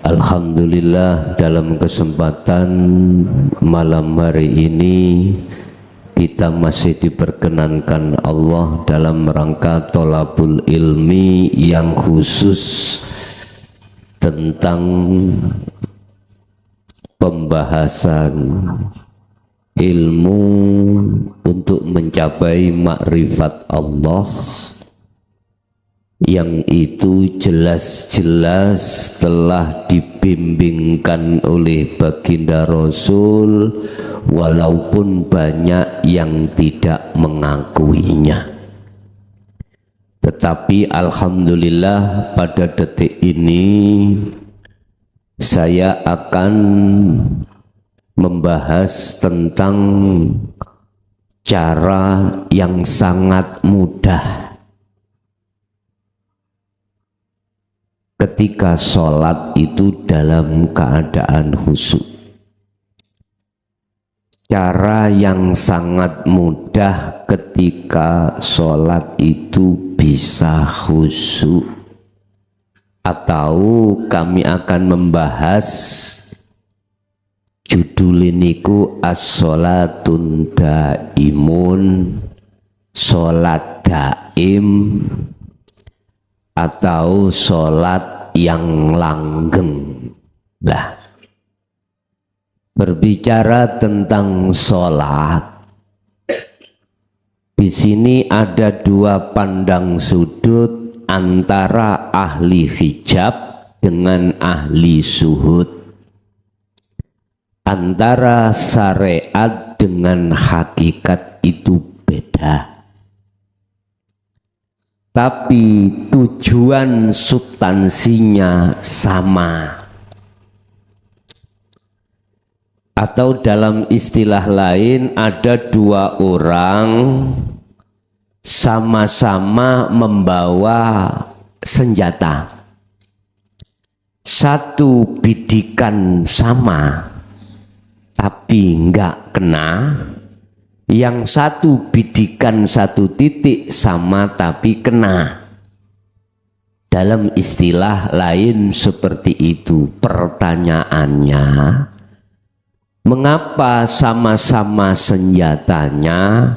Alhamdulillah, dalam kesempatan malam hari ini kita masih diperkenankan Allah dalam rangka tholabul ilmi yang khusus tentang pembahasan ilmu untuk mencapai makrifat Allah, yang itu jelas-jelas telah dibimbingkan oleh baginda Rasul, walaupun banyak yang tidak mengakuinya. Tetapi alhamdulillah pada detik ini saya akan membahas tentang cara yang sangat mudah ketika sholat itu dalam keadaan khusyuk. Cara yang sangat mudah ketika sholat itu bisa khusyuk. Atau kami akan membahas judul niku as-sholatun daimun, sholat daim, atau sholat yang langgeng. Lah, berbicara tentang sholat, di sini ada dua pandang sudut antara ahli hijab dengan ahli suhud, antara syariat dengan hakikat itu beda. Tapi tujuan substansinya sama. Atau dalam istilah lain, ada dua orang sama-sama membawa senjata. Satu bidikan sama, tapi enggak kena. Yang satu bidikan satu titik sama tapi kena. Dalam istilah lain seperti itu. Pertanyaannya, mengapa sama-sama senjatanya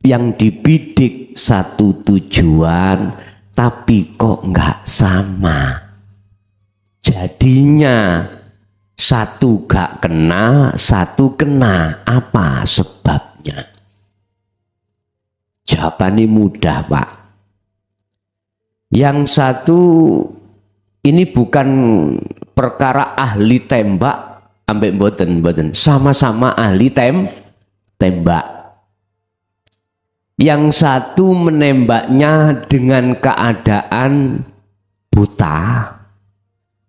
yang dibidik satu tujuan tapi kok enggak sama? Jadinya satu gak kena, satu kena. Apa sebabnya? Jawabannya mudah, Pak. Yang satu ini bukan perkara ahli tembak ambek mboten, sama-sama ahli tembak. Yang satu menembaknya dengan keadaan buta,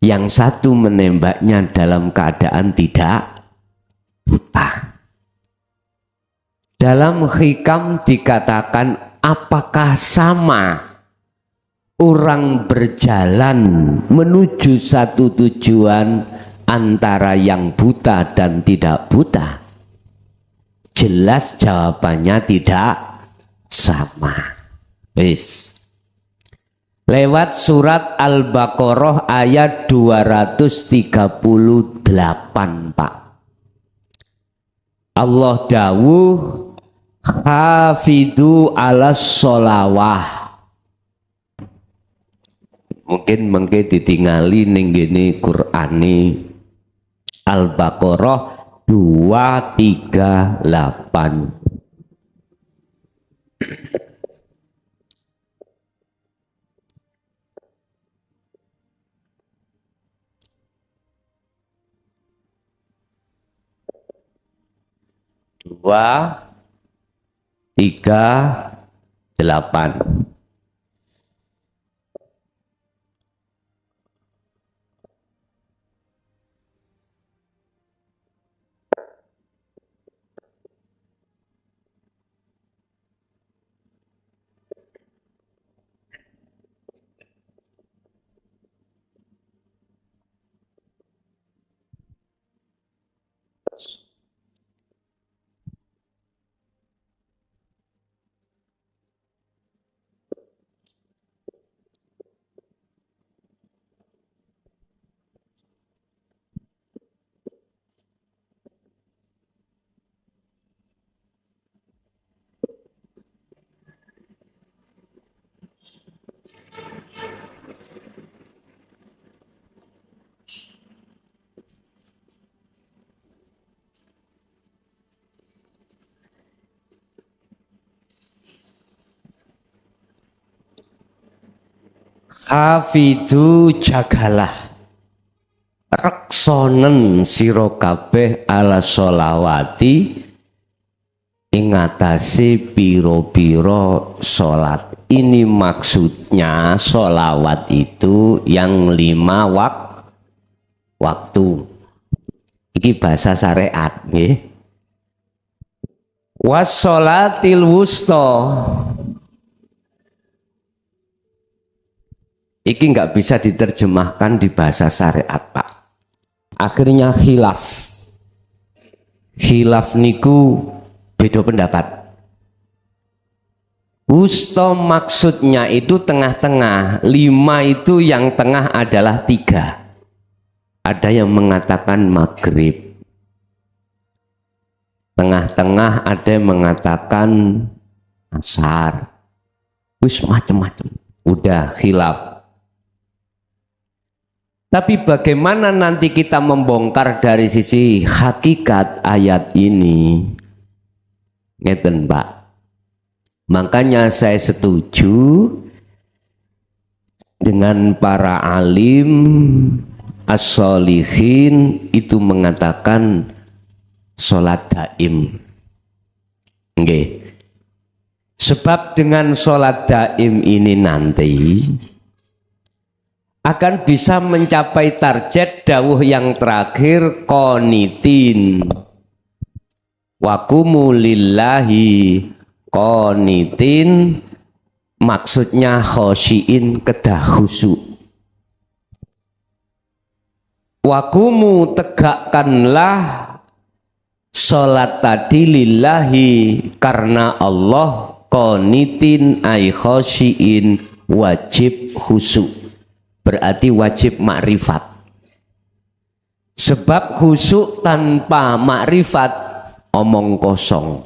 yang satu menembaknya dalam keadaan tidak buta. Dalam hikam dikatakan, apakah sama orang berjalan menuju satu tujuan antara yang buta dan tidak buta? Jelas jawabannya tidak sama. Lewat surat Al-Baqarah ayat 238, Pak. Allah dawuh, hafidhu alas sholawah. Mungkin ditingali ning gini Qur'ani Al-Baqarah 238. Dua, tiga, delapan. Hafidu jagalah reksonen sira kabeh ala sholawati ing atase piro-piro salat. Ini maksudnya sholawat itu yang 5 waktu. Iki bahasa syariat nggih. Was sholatil wusta. Iki nggak bisa diterjemahkan di bahasa syariat, Pak. Akhirnya khilaf. Khilaf niku beda pendapat. Wusta maksudnya itu tengah-tengah. 5 itu yang tengah adalah 3. Ada yang mengatakan maghrib. Tengah-tengah ada yang mengatakan asar. Wis macam-macam. Udah khilaf. Tapi bagaimana nanti kita membongkar dari sisi hakikat ayat ini? Ngeten, Pak. Makanya saya setuju dengan para alim as-sholihin itu mengatakan sholat daim. Nggih. Sebab dengan sholat daim ini nanti akan bisa mencapai target dawuh yang terakhir qonitin waqumu lillahi qonitin, maksudnya khosyiin kedah khusyuk. Waqumu tegakkanlah salat tadi lillahi karena Allah, qonitin ay khosyiin wajib khusyuk. Berarti wajib makrifat. Sebab khusyuk tanpa makrifat omong kosong.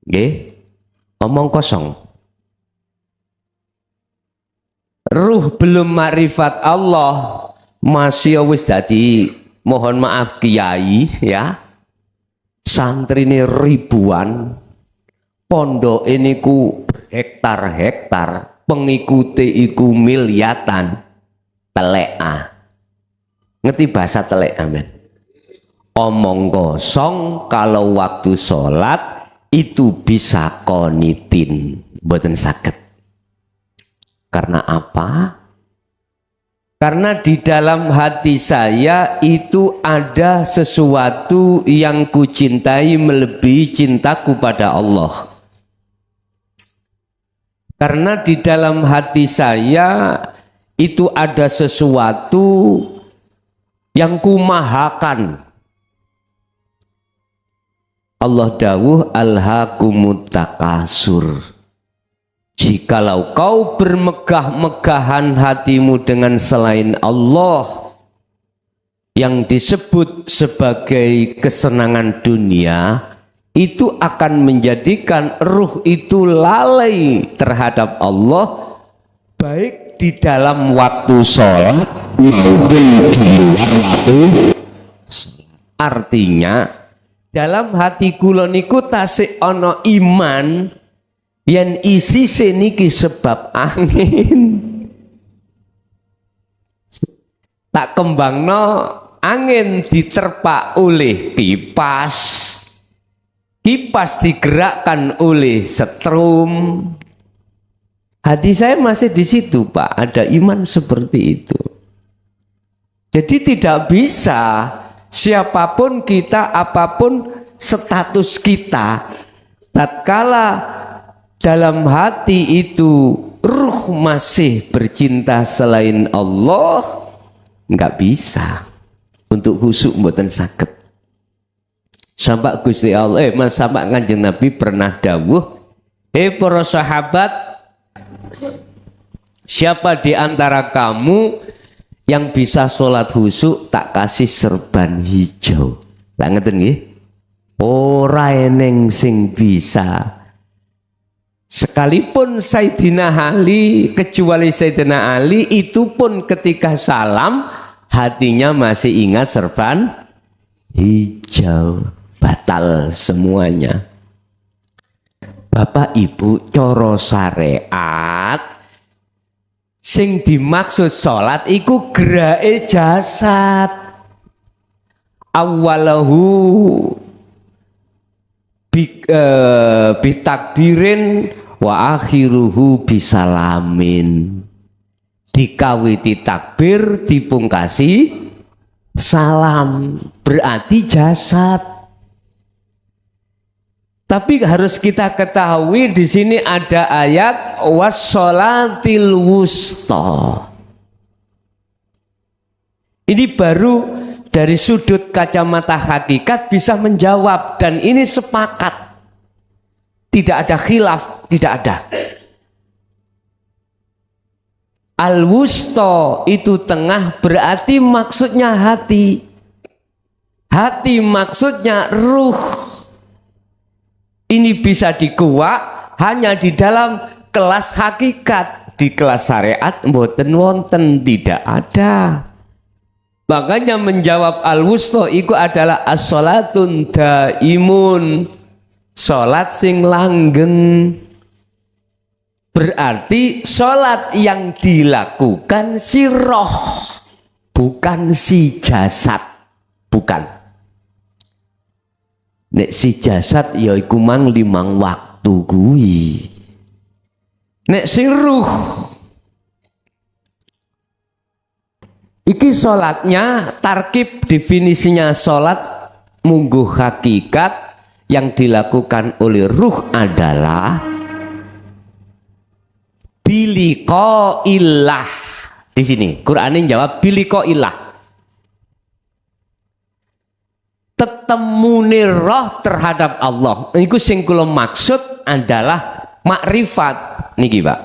Nggih? Omong kosong. Ruh belum makrifat Allah masih wis dadi, mohon maaf kiai ya. Santrine ribuan, pondok ini ku hektar-hektar, pengikuti iku miliatan, telea. Ngerti bahasa telea, men? Omong kosong kalau waktu sholat itu bisa qonitin, mboten saged. Karena apa? Karena di dalam hati saya itu ada sesuatu yang kucintai melebihi cintaku pada Allah. Karena di dalam hati saya itu ada sesuatu yang kumahakan. Allah dawuh alhaakumut takasur. Jikalau kau bermegah-megahan hatimu dengan selain Allah yang disebut sebagai kesenangan dunia, itu akan menjadikan ruh itu lalai terhadap Allah, baik di dalam waktu sholat maupun di luar waktu. Artinya dalam hati kula niku tasik ana iman yen isi niki sebab angin. Tak kembangno angin diterpa oleh kipas. Kipas digerakkan oleh setrum. Hati saya masih di situ, Pak. Ada iman seperti itu. Jadi tidak bisa siapapun kita, apapun status kita, tatkala dalam hati itu ruh masih bercinta selain Allah, nggak bisa untuk khusyuk mboten saged. Sampai Gusti Allah, sampai Kanjeng Nabi pernah dawuh, para sahabat, siapa di antara kamu yang bisa sholat khusyuk tak kasih serban hijau? Lah ngeten nggih? Ora eneng sing bisa. Sekalipun Sayyidina Ali, kecuali Sayyidina Ali, itu pun ketika salam hatinya masih ingat serban hijau. Batal semuanya. Bapak Ibu, coro syariat Sing dimaksud salat iku gerake jasad. Awalahu bitakbirin wa akhiruhu bisalamin. Dikawiti takbir, dipungkasi salam, berarti jasad. Tapi harus kita ketahui di sini ada ayat wassolatil wusta. Ini baru dari sudut kacamata hakikat bisa menjawab, dan ini sepakat. Tidak ada khilaf, tidak ada. Al-wusta itu tengah, berarti maksudnya hati. Hati maksudnya ruh. Ini bisa dikuak hanya di dalam kelas hakikat. Di kelas syariat mboten wonten, tidak ada. Makanya menjawab al-wusta itu adalah as-sholatun daimun, sholat sing langgeng. Berarti sholat yang dilakukan si roh, bukan si jasad. Bukan. Nek si jasad ya iku mang 5 waktu kuwi. Nek si ruh iki sholatnya tarkib, definisinya sholat mungguh hakikat yang dilakukan oleh ruh adalah biliqo illah. Di sini Quran jawab biliqo illah. Tetemune roh terhadap Allah. Iku sing kula maksud adalah makrifat niki, Pak.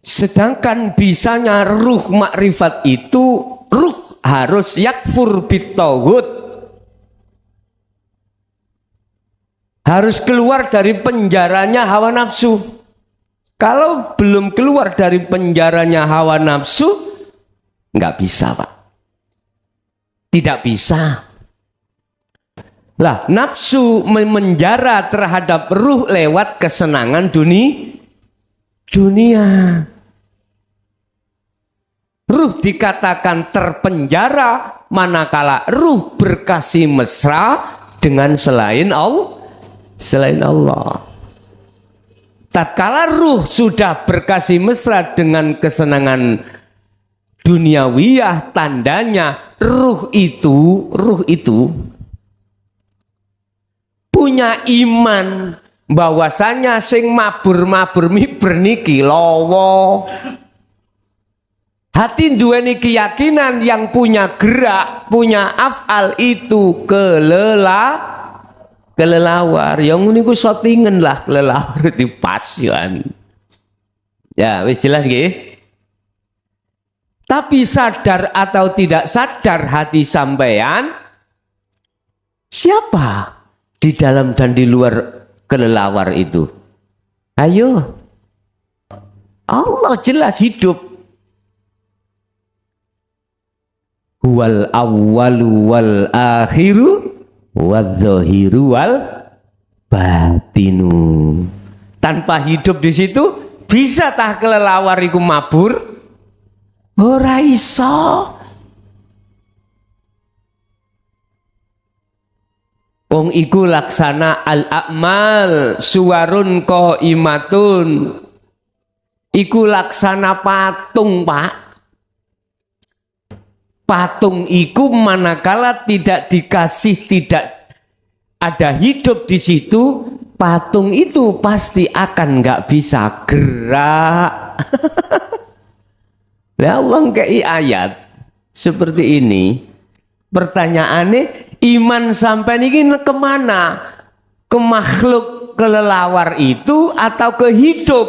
Sedangkan bisanya ruh makrifat itu, ruh harus yakfur bitaghut, harus keluar dari penjaranya hawa nafsu. Kalau belum keluar dari penjaranya hawa nafsu, nggak bisa, Pak. Tidak bisa. Lah, nafsu memenjara terhadap ruh lewat kesenangan dunia. Ruh dikatakan terpenjara manakala ruh berkasih mesra dengan selain Allah. Tatkala ruh sudah berkasih mesra dengan kesenangan duniawiyah, tandanya ruh itu punya iman bahwasanya sing mabur-mabur miber niki lawa. Hati duweni keyakinan yang punya gerak, punya af'al itu kelelawar. Yang niku shotingen lah kelelawar di pasyan. Ya, wis jelas nggih. Tapi sadar atau tidak sadar hati sampean, siapa di dalam dan di luar kelelawar itu? Ayo. Allah jelas hidup. Wal awwalu wal akhiru wadzahiru wal batinu. Tanpa hidup di situ bisa tah kelelawar iku mabur? Ora iso. Wong iku laksana al-a'mal suwarun qaimatun. Iku laksana patung, Pak. Patung iku manakala tidak dikasih, tidak ada hidup di situ, patung itu pasti akan nggak bisa gerak. Ya Allah ngkei ayat seperti ini. Pertanyaannya, iman sampai ini kemana? Ke makhluk kelelawar itu atau ke hidup?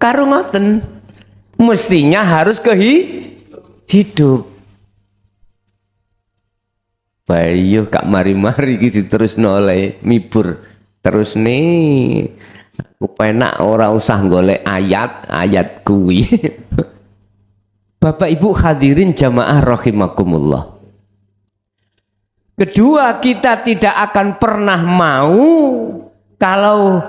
Karungoten mestinya harus ke hidup. Bayu kak mari-mari gitu terus noleh mibur terus nih aku penak ora usah golek ayat kuwi. Bapak Ibu hadirin jamaah rahimakumullah. Kedua, kita tidak akan pernah mau kalau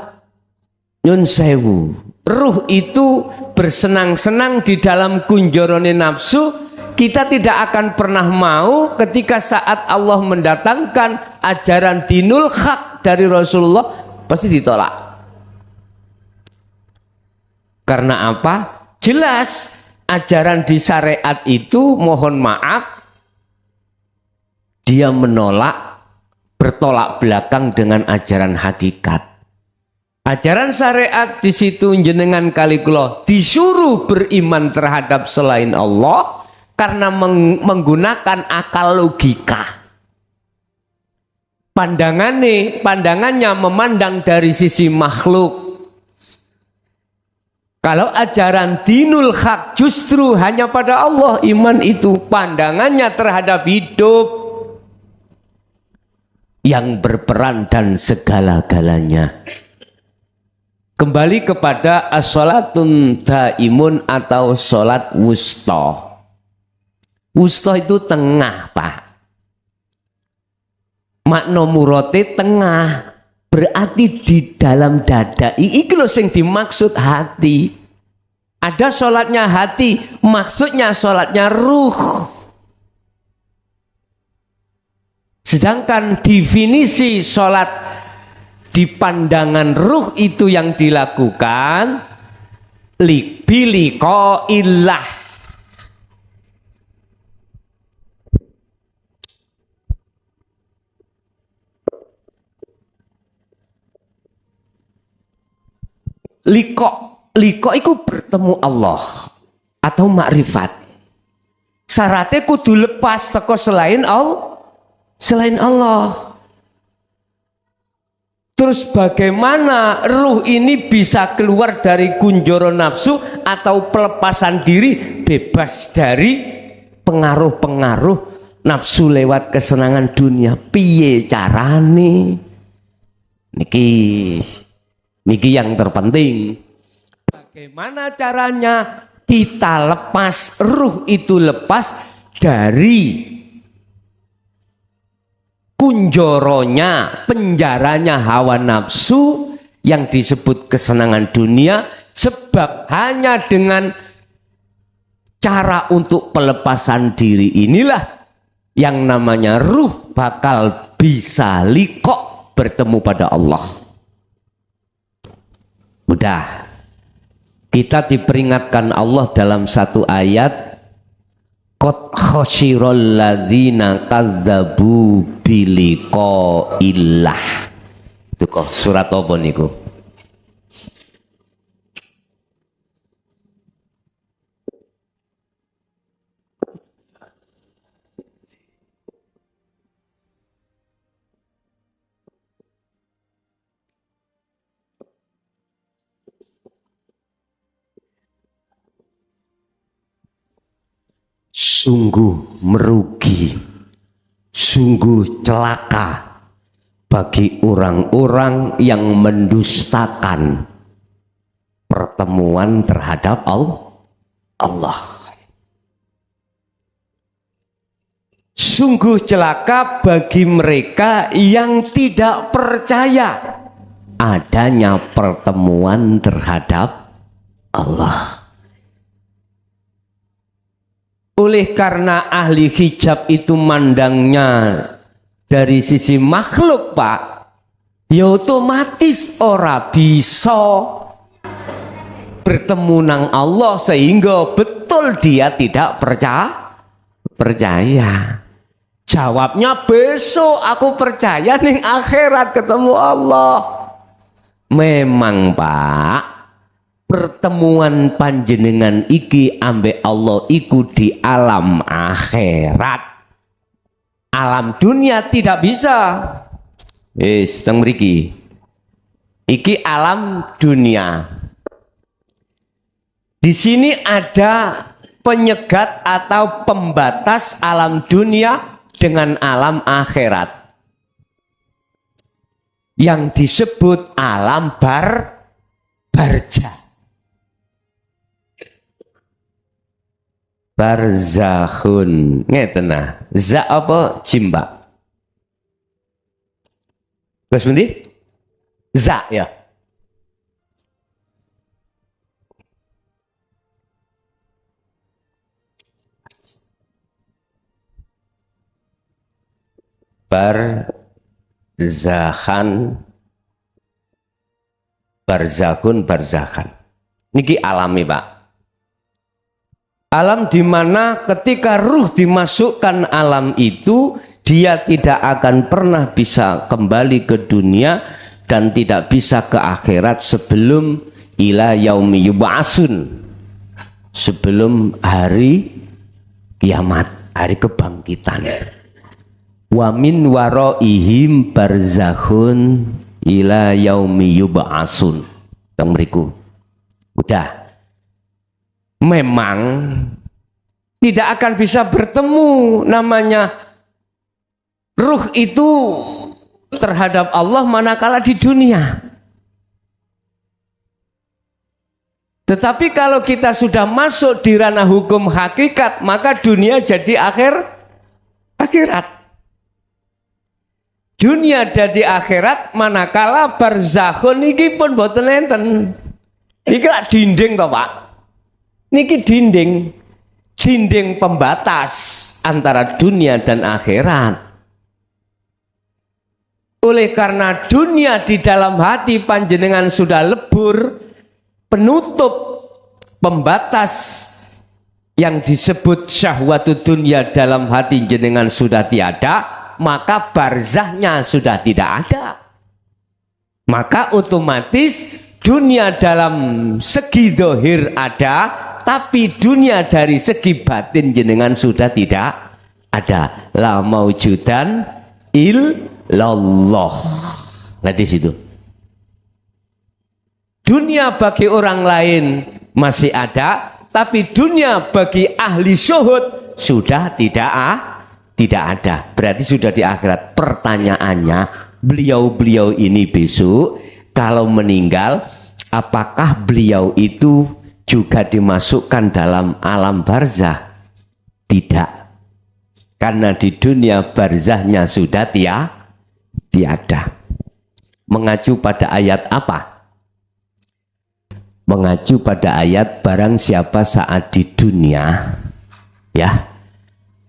nyun sewu, ruh itu bersenang-senang di dalam kunjorone nafsu. Kita tidak akan pernah mau ketika saat Allah mendatangkan ajaran dinul haq dari Rasulullah, pasti ditolak. Karena apa? Jelas ajaran di syariat itu, mohon maaf, dia menolak, bertolak belakang dengan ajaran hakikat. Ajaran syariat di situ jenengan kali kula disuruh beriman terhadap selain Allah karena menggunakan akal logika. Pandangannya memandang dari sisi makhluk. Kalau ajaran dinul haq justru hanya pada Allah iman itu, pandangannya terhadap hidup yang berperan dan segala-galanya. Kembali kepada as-sholatun daimun atau sholat wusta. Wusta itu tengah, Pak. Makna murate tengah, berarti di dalam dada. Iki lho sing dimaksud hati. Ada sholatnya hati, maksudnya sholatnya ruh. Sedangkan definisi sholat di pandangan ruh itu yang dilakukan biliko illah. Liko itu bertemu Allah atau makrifat. Syaratnya kudu lepas teko selain Allah. Terus bagaimana ruh ini bisa keluar dari kunjoro nafsu atau pelepasan diri, bebas dari pengaruh-pengaruh nafsu lewat kesenangan dunia? Piye carane? Niki yang terpenting. Bagaimana caranya kita lepas, ruh itu lepas dari kunjoronya, penjaranya hawa nafsu yang disebut kesenangan dunia, sebab hanya dengan cara untuk pelepasan diri inilah yang namanya ruh bakal bisa liqo, bertemu pada Allah. Udah, kita diperingatkan Allah dalam satu ayat, qad khasyiral ladzina kadzdzabu biliqaillah. Itu kok surat apa niku? Sungguh merugi, sungguh celaka bagi orang-orang yang mendustakan pertemuan terhadap Allah. Sungguh celaka bagi mereka yang tidak percaya adanya pertemuan terhadap Allah. Oleh karena ahli hijab itu mandangnya dari sisi makhluk, Pak, ya otomatis ora bisa bertemu nang Allah, sehingga betul dia tidak percaya. Jawabnya, besok aku percaya ning akhirat ketemu Allah. Memang, Pak, pertemuan panjenengan iki ambek Allah iku di alam akhirat. Alam dunia tidak bisa. Teng mriki. Iki alam dunia. Di sini ada penyegat atau pembatas alam dunia dengan alam akhirat yang disebut alam barza. Barzakhun, ngeten nah. Za apa? Jimba. Terus nanti za ya. Barzakhan, barzakhun, barzakhan. Niki alami Pak. Alam di mana ketika ruh dimasukkan alam itu, dia tidak akan pernah bisa kembali ke dunia dan tidak bisa ke akhirat sebelum ila yaumi yub'atsun, sebelum hari kiamat, hari kebangkitan. Wa min waraihim barzakhun ila yaumi yub'atsun. Teng mriku. Udah. Memang tidak akan bisa bertemu namanya ruh itu terhadap Allah manakala di dunia. Tetapi kalau kita sudah masuk di ranah hukum hakikat, maka dunia jadi akhirat. Dunia jadi akhirat manakala barzakhun iki pun boten enten. Iki lak dinding toh Pak. Niki dinding pembatas antara dunia dan akhirat. Oleh karena dunia di dalam hati panjenengan sudah lebur, penutup pembatas yang disebut syahwatud dunia dalam hati jenengan sudah tiada, maka barzahnya sudah tidak ada. Maka otomatis dunia dalam segi zahir ada, tapi dunia dari segi batin jenengan sudah tidak ada. La maujudan illallah. Nah di situ. Dunia bagi orang lain masih ada, tapi dunia bagi ahli syuhud sudah tidak ada. Berarti sudah di akhirat. Pertanyaannya, beliau-beliau ini besok kalau meninggal, apakah beliau itu juga dimasukkan dalam alam barzah? Tidak, karena di dunia barzahnya sudah tiada. Mengacu pada ayat apa? Mengacu pada ayat barang siapa saat di dunia ya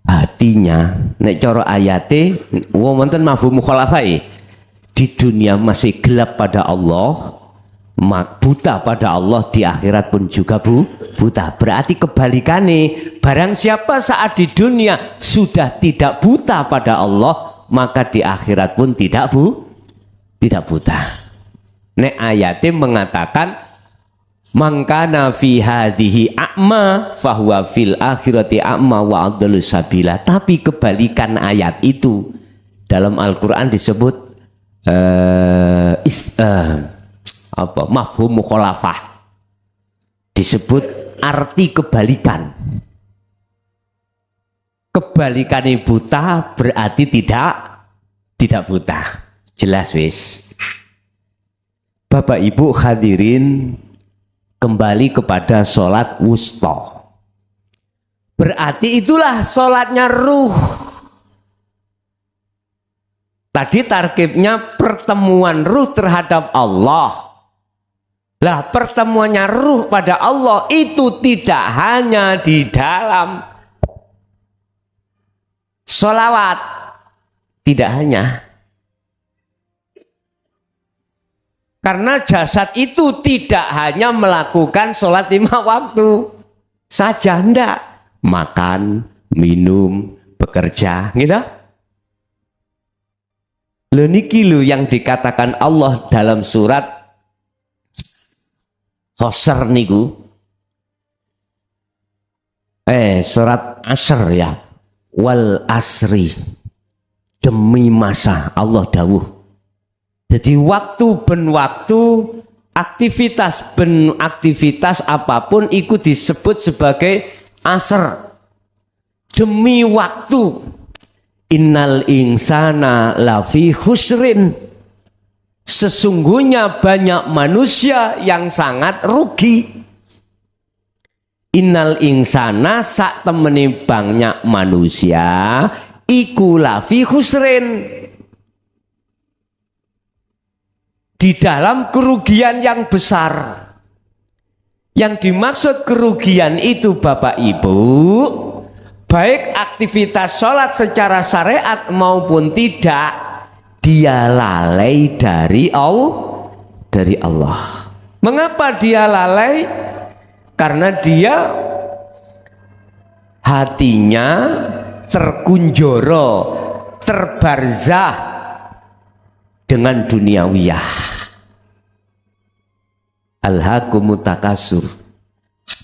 hatinya nek cara ayate wonten mafhum mukhalafai, di dunia masih gelap pada Allah, buta pada Allah, di akhirat pun juga buta. Berarti kebalikannya, barang siapa saat di dunia sudah tidak buta pada Allah, maka di akhirat pun tidak buta. Nek ayatnya mengatakan mangkana fi hadhihi a'ma fahuwa fil akhirati a'ma wa adallu sabila. Tapi kebalikan ayat itu dalam Al-Quran disebut mafhum mukhalafah, disebut arti kebalikan. Kebalikannya buta berarti tidak buta. Jelas wis. Bapak Ibu hadirin, kembali kepada sholat wusta. Berarti itulah sholatnya ruh. Tadi tarkibnya pertemuan ruh terhadap Allah. Lah pertemuannya ruh pada Allah itu tidak hanya di dalam sholawat, tidak hanya. Karena jasad itu tidak hanya melakukan sholat 5 waktu saja, enggak. Makan, minum, bekerja, gitu. Lho niki lho yang dikatakan Allah dalam surat Qasr niku. Surat Asr ya. Wal asri. Demi masa Allah dawuh. Jadi waktu ben waktu, aktivitas ben aktivitas apapun ikut disebut sebagai asr. Demi waktu. Innal insana lafi khusrin. Sesungguhnya banyak manusia yang sangat rugi. Innal insana sak temeni banyak manusia iku lafi khusrin. di dalam kerugian yang besar. Yang dimaksud kerugian itu Bapak Ibu, baik aktivitas sholat secara syariat maupun tidak, dia lalai dari Allah. Mengapa dia lalai? Karena dia hatinya terkunjoro, terbarzah dengan duniawiyah. Alhaakumut takasur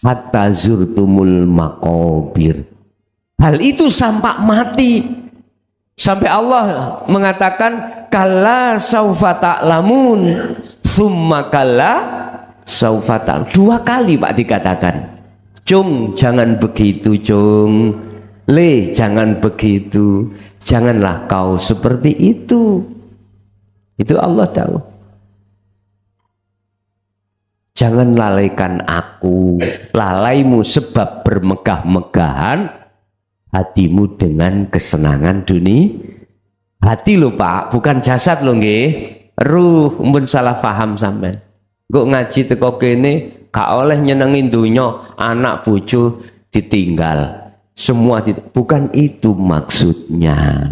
hatta zurtumul maqabir. Hal itu sampai mati. Sampai Allah mengatakan kalla saufa ta'lamun summa kalla saufa ta'lamun. 2 kali Pak dikatakan. Cung, jangan begitu Cung. Le, jangan begitu. Janganlah kau seperti itu. Itu Allah tahu. Jangan lalaikan aku, lalaimu sebab bermegah-megahan hatimu dengan kesenangan dunia. Hati lo Pak, bukan jasad lo nggih. Ruh, mbun salah paham sampean. Kok ngaji teko kene gak oleh nyenengin dunya, anak bojo ditinggal. Semua bukan itu maksudnya.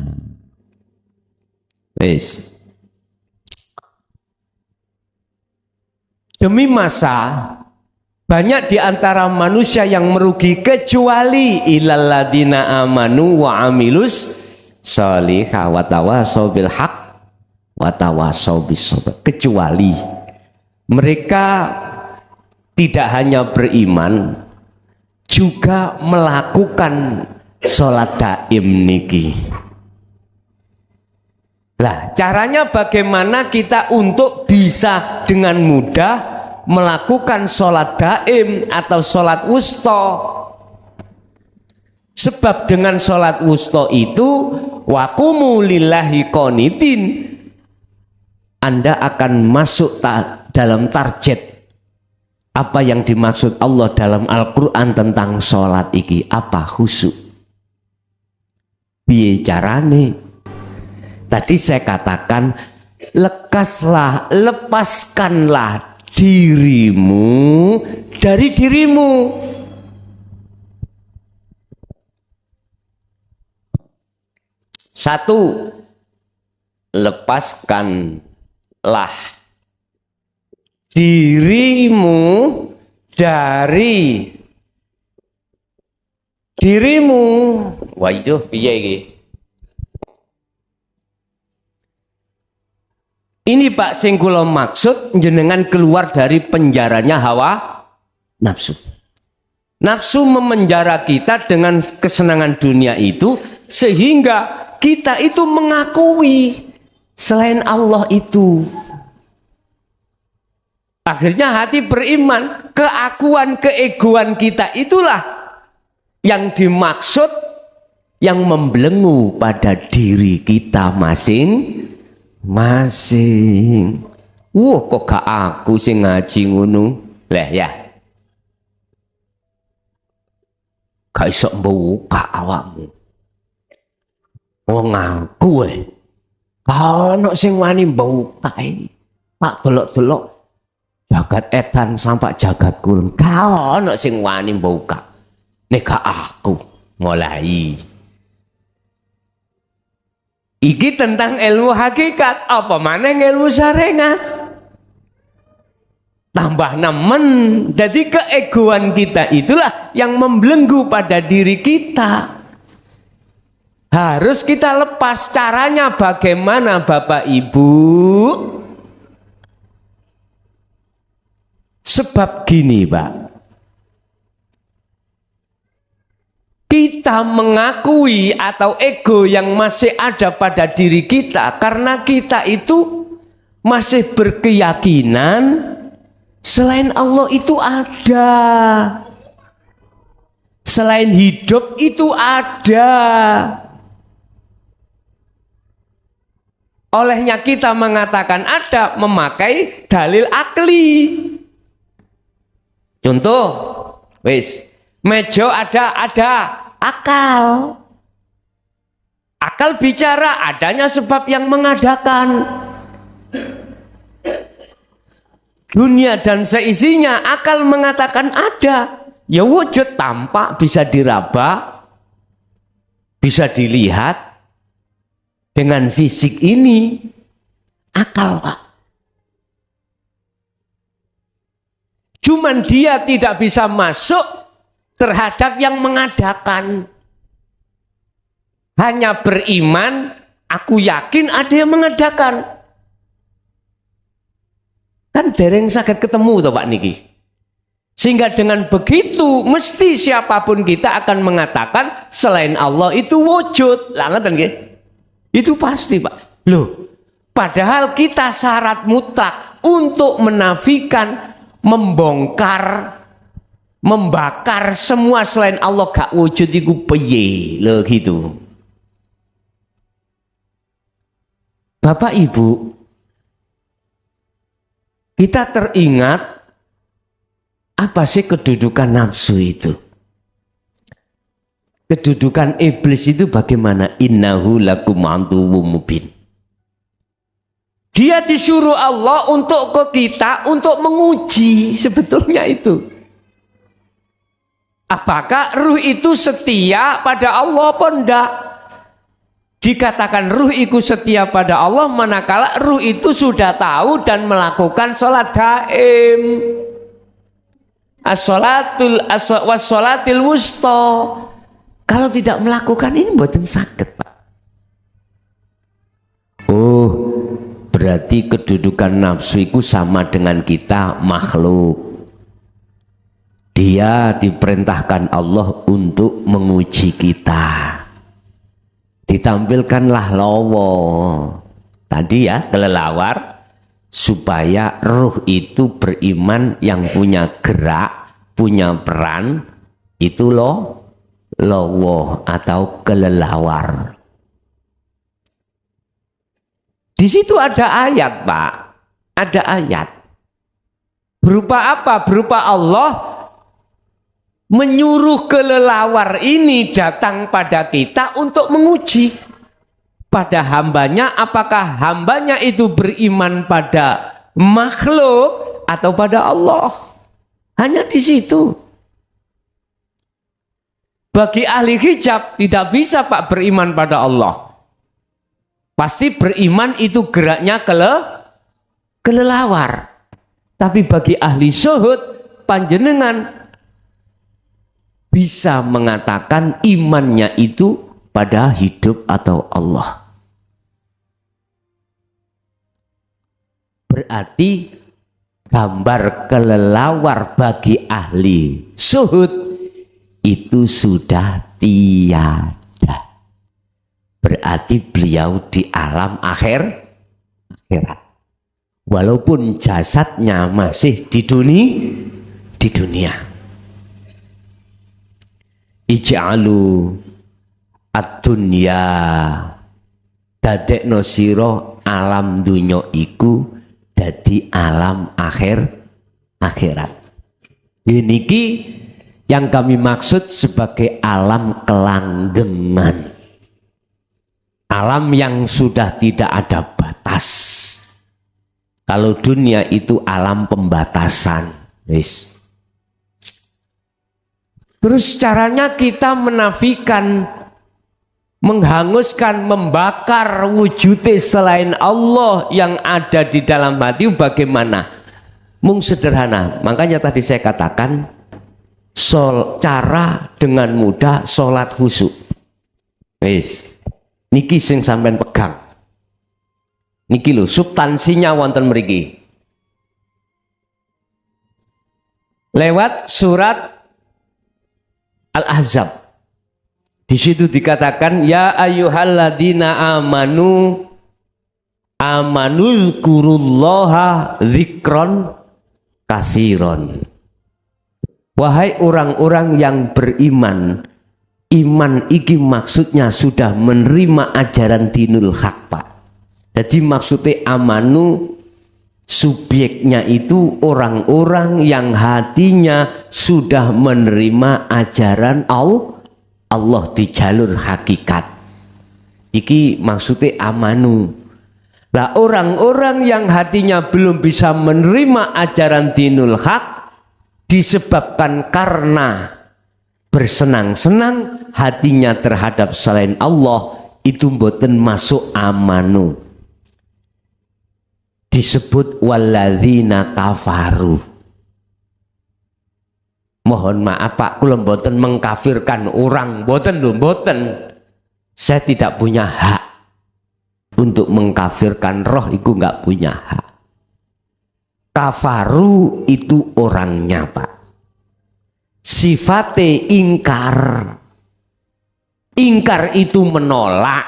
Wis. Demi masa, banyak di antara manusia yang merugi kecuali illalladzina amanu wa amilus sholihah wa tawashaw bil haq wa tawashaw bis sabr. Kecuali mereka tidak hanya beriman, juga melakukan sholat daim niki. Lah, caranya bagaimana kita untuk bisa dengan mudah melakukan sholat daim atau sholat wusta? Sebab dengan sholat wusta itu waqumu lillahi qanitin, Anda akan masuk dalam target apa yang dimaksud Allah dalam Al-Quran tentang sholat iki. Apa? Khusyuk. Piye carane? Tadi saya katakan, lepaskanlah dirimu dari dirimu. Satu, lepaskanlah dirimu dari dirimu. Wah itu piye iki? Ini Pak sing kula maksud jenengan keluar dari penjaranya hawa nafsu. Nafsu memenjara kita dengan kesenangan dunia itu sehingga kita itu mengakui selain Allah itu. Akhirnya hati beriman, keakuan keegoan kita itulah yang dimaksud yang membelenggu pada diri kita masing-masing. Kok gak aku sing ngaji ngono. Lah ya. Gak iso mbuka awakmu. Wong aku ono sing wani mbuka Pak delok-delok jagat edan sampai jagat kulon. Gak ono sing wani mbuka. Nek gak aku mulai. Iki tentang ilmu hakikat, apa maneh ilmu syariat. Tambah nemen, jadi keegoan kita itulah yang membelenggu pada diri kita. Harus kita lepas. Caranya bagaimana Bapak Ibu? Sebab gini Pak, kita mengakui atau ego yang masih ada pada diri kita karena kita itu masih berkeyakinan selain Allah itu ada, selain hidup itu ada. Olehnya kita mengatakan ada memakai dalil akli. Contoh, wis meja ada akal. Akal bicara adanya sebab yang mengadakan. dunia dan seisinya, akal mengatakan ada. Ya wujud, tampak, bisa diraba, bisa dilihat dengan fisik ini. Akal, Pak. Cuman dia tidak bisa masuk terhadap yang mengadakan. Hanya beriman, aku yakin ada yang mengadakan. Kan dereng saged ketemu toh Pak niki. Sehingga dengan begitu mesti siapapun kita akan mengatakan selain Allah itu wujud. Lah ngoten nggih. Itu pasti, Pak. Loh, padahal kita syarat mutlak untuk menafikan, membongkar, membakar semua selain Allah gak wujud iku piye lho gitu. Bapak Ibu, kita teringat apa sih kedudukan nafsu itu? Kedudukan iblis itu bagaimana? Innahu lakum aduwwum mubin. Dia disuruh Allah untuk ke kita untuk menguji sebetulnya itu. Apakah ruh itu setia pada Allah apa enggak? Dikatakan ruh itu setia pada Allah manakala ruh itu sudah tahu dan melakukan sholat daim. As-sholatil wusta. Kalau tidak melakukan ini mboten saged, Pak. Oh, berarti kedudukan nafsu itu sama dengan kita makhluk. Dia diperintahkan Allah untuk menguji kita. Ditampilkanlah lawa tadi ya, kelelawar, supaya ruh itu beriman yang punya gerak, punya peran, itu lawa atau kelelawar. Di situ ada ayat, Pak. Ada ayat. Berupa apa? Berupa Allah menyuruh kelelawar ini datang pada kita untuk menguji pada hambanya, apakah hambanya itu beriman pada makhluk atau pada Allah. Hanya di situ. Bagi ahli hijab tidak bisa, Pak, beriman pada Allah. Pasti beriman itu geraknya kelelawar. Tapi bagi ahli zuhud, panjenengan bisa mengatakan imannya itu pada hidup atau Allah. Berarti gambar kelelawar bagi ahli zuhud itu sudah tiada. Berarti beliau di alam akhirat. Walaupun jasadnya masih di dunia. Ij'alu ad-dunya, dadekno sira alam dunya iku dadi alam akhirat. Niki yang kami maksud sebagai alam kelanggengan. Alam yang sudah tidak ada batas. Kalau dunia itu alam pembatasan. Terus caranya kita menafikan, menghanguskan, membakar wujudnya selain Allah yang ada di dalam hati bagaimana? Mung sederhana. Makanya tadi saya katakan cara dengan mudah sholat khusyuk. Niki sing sampean pegang. Niki lho substansinya wonten mriki. Lewat surat Al-Ahzab. Di situ dikatakan ya ayyuhalladzina amanu dzkurullaha dzikron kasiron. Wahai orang-orang yang beriman, iman iki maksudnya sudah menerima ajaran dinul haq, Pak. Jadi maksudnya amanu subjeknya itu orang-orang yang hatinya sudah menerima ajaran Allah di jalur hakikat. Iki maksudnya amanu. Nah, orang-orang yang hatinya belum bisa menerima ajaran dinul haq disebabkan karena bersenang-senang hatinya terhadap selain Allah, itu mboten masuk amanu. Disebut walladzina kafaru. Mohon maaf Pak, kula mboten mengkafirkan orang, mboten lho, mboten. Saya tidak punya hak untuk mengkafirkan roh, itu nggak punya hak. Kafaru itu orangnya Pak. Sifate ingkar. Ingkar itu menolak.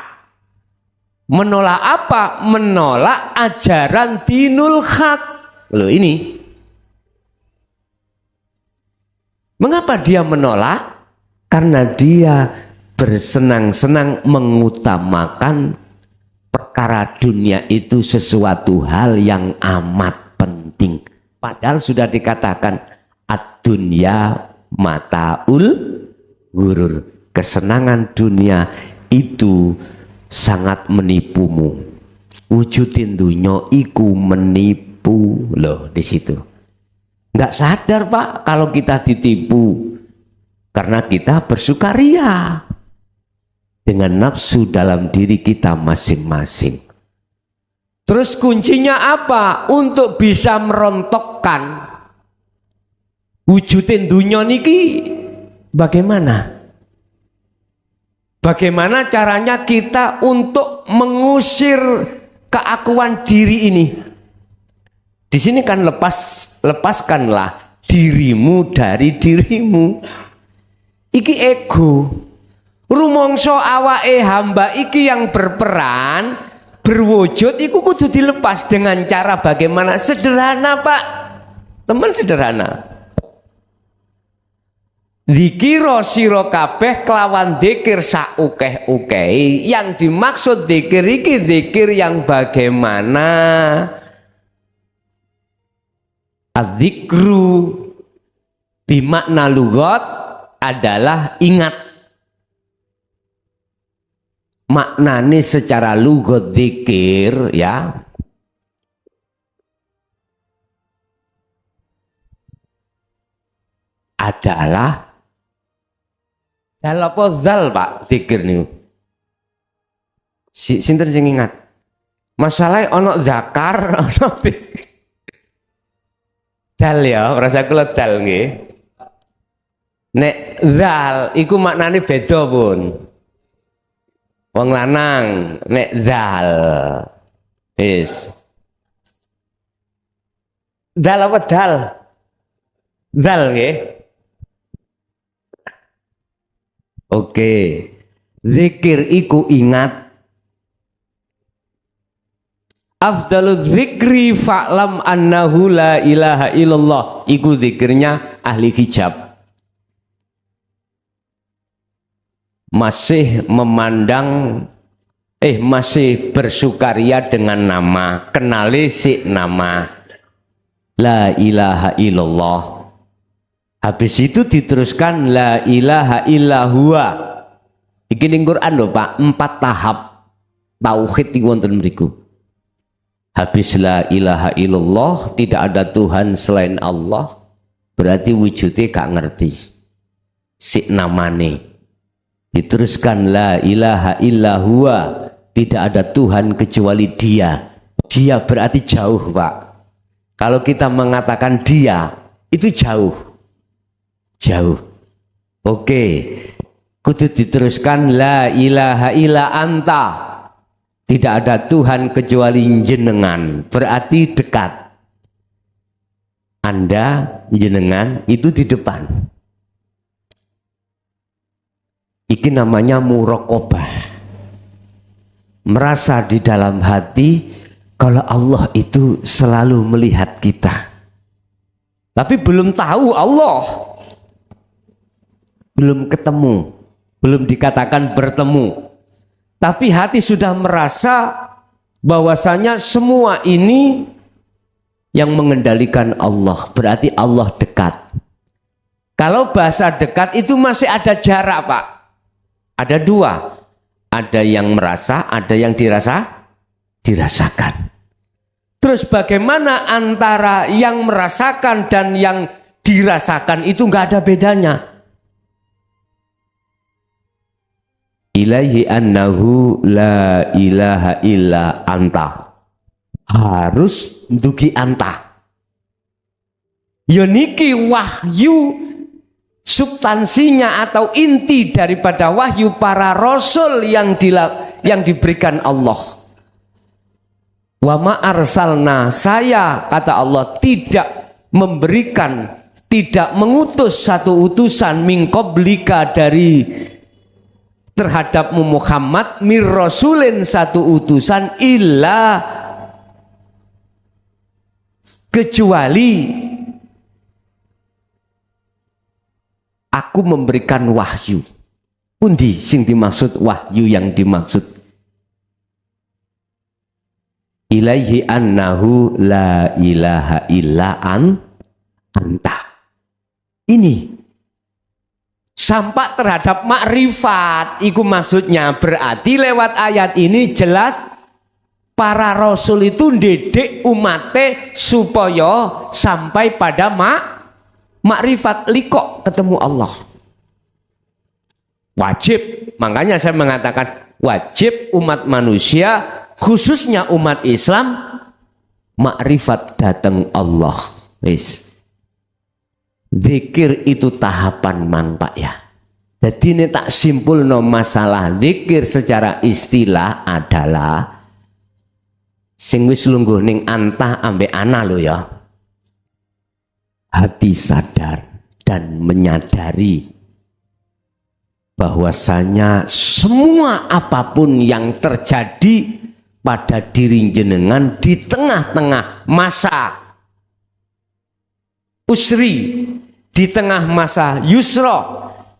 Menolak apa? Menolak ajaran dinul haq. Loh ini. Mengapa dia menolak? Karena dia bersenang-senang mengutamakan perkara dunia itu sesuatu hal yang amat penting. Padahal sudah dikatakan ad-dunya mataul ghurur. Kesenangan dunia itu sangat menipumu. Wujudin dunya iku menipu. Loh di situ. Nggak sadar Pak kalau kita ditipu. Karena kita bersukaria dengan nafsu dalam diri kita masing-masing. Terus kuncinya apa? Untuk bisa merontokkan wujudin dunia niki bagaimana? Bagaimana caranya kita untuk mengusir keakuan diri ini? Di sini kan lepaskanlah dirimu dari dirimu. Iki ego. Rumongso awake hamba iki yang berperan berwujud iku kudu dilepas dengan cara bagaimana? Sederhana Pak. Teman sederhana. Dzikira sira kabeh kelawan dzikir saukeh-ukeh. Yang dimaksud dzikir iki dzikir yang bagaimana? Adzikru bimakna lughat adalah ingat. Maknanya secara lughat dzikir ya adalah dal apa zal Pak dzikir niku. Sinten sing ingat? Masalahnya ono zakar, ono dal ya, rasa kula dal nggih. Nek zal iku maknane beda pun. Wong lanang nek zal. Wis. Dal apa dal? Dal nggih. Oke. Zikir iku ingat. Afdalu dzikri fa'lam annahu la ilaha illallah. Iku zikirnya ahli hijab. Masih memandang masih bersukaria dengan nama, kenali si nama la ilaha illallah. Habis itu diteruskan la ilaha illahua. Iki ning Quran lho Pak, 4 tahap tauhid iki wonten mriku. Habis la ilaha illallah, tidak ada Tuhan selain Allah, berarti wujudnya gak ngerti si namane. Diteruskan la ilaha illahua, tidak ada Tuhan kecuali dia. Dia berarti jauh Pak. Kalau kita mengatakan dia itu jauh. Jauh. Oke. Kudu diteruskan la ilaha illa anta. Tidak ada Tuhan kecuali jenengan. Berarti dekat. Anda jenengan itu di depan. Iki namanya muraqabah. Merasa di dalam hati kalau Allah itu selalu melihat kita. Tapi belum tahu Allah. Belum ketemu. Belum dikatakan bertemu. Tapi hati sudah merasa bahwasanya semua ini yang mengendalikan Allah. Berarti Allah dekat. Kalau bahasa dekat itu masih ada jarak Pak. Ada 2, ada yang merasa, ada yang dirasa. dirasakan. Terus bagaimana antara yang merasakan dan yang dirasakan itu nggak ada bedanya. Ilaihi annahu la ilaha illa anta. Harus dugi anta. Yoniki wahyu substansinya atau inti daripada wahyu para rasul yang diberikan Allah. Wa ma arsalna, saya kata Allah tidak memberikan, tidak mengutus satu utusan min qablika dari terhadapmu Muhammad mir rasulin satu utusan illa kecuali aku memberikan wahyu. Pundi sing dimaksud wahyu yang dimaksud? Ilaihi annahu la ilaha illa anta. Ini sampai terhadap makrifat, itu maksudnya berarti lewat ayat ini jelas para rasul itu ndedek umate supaya sampai pada makrifat likok ketemu Allah. Wajib, makanya saya mengatakan wajib umat manusia khususnya umat Islam makrifat datang Allah. Wis. Zikir itu tahapan mang Pak ya. Jadi ini tak simpul no masalah zikir secara istilah adalah sing wis lungguh ning antah ambek ana lo ya. Hati sadar dan menyadari bahwasanya semua apapun yang terjadi pada diri jenengan di tengah-tengah masa usri, di tengah masa yusra,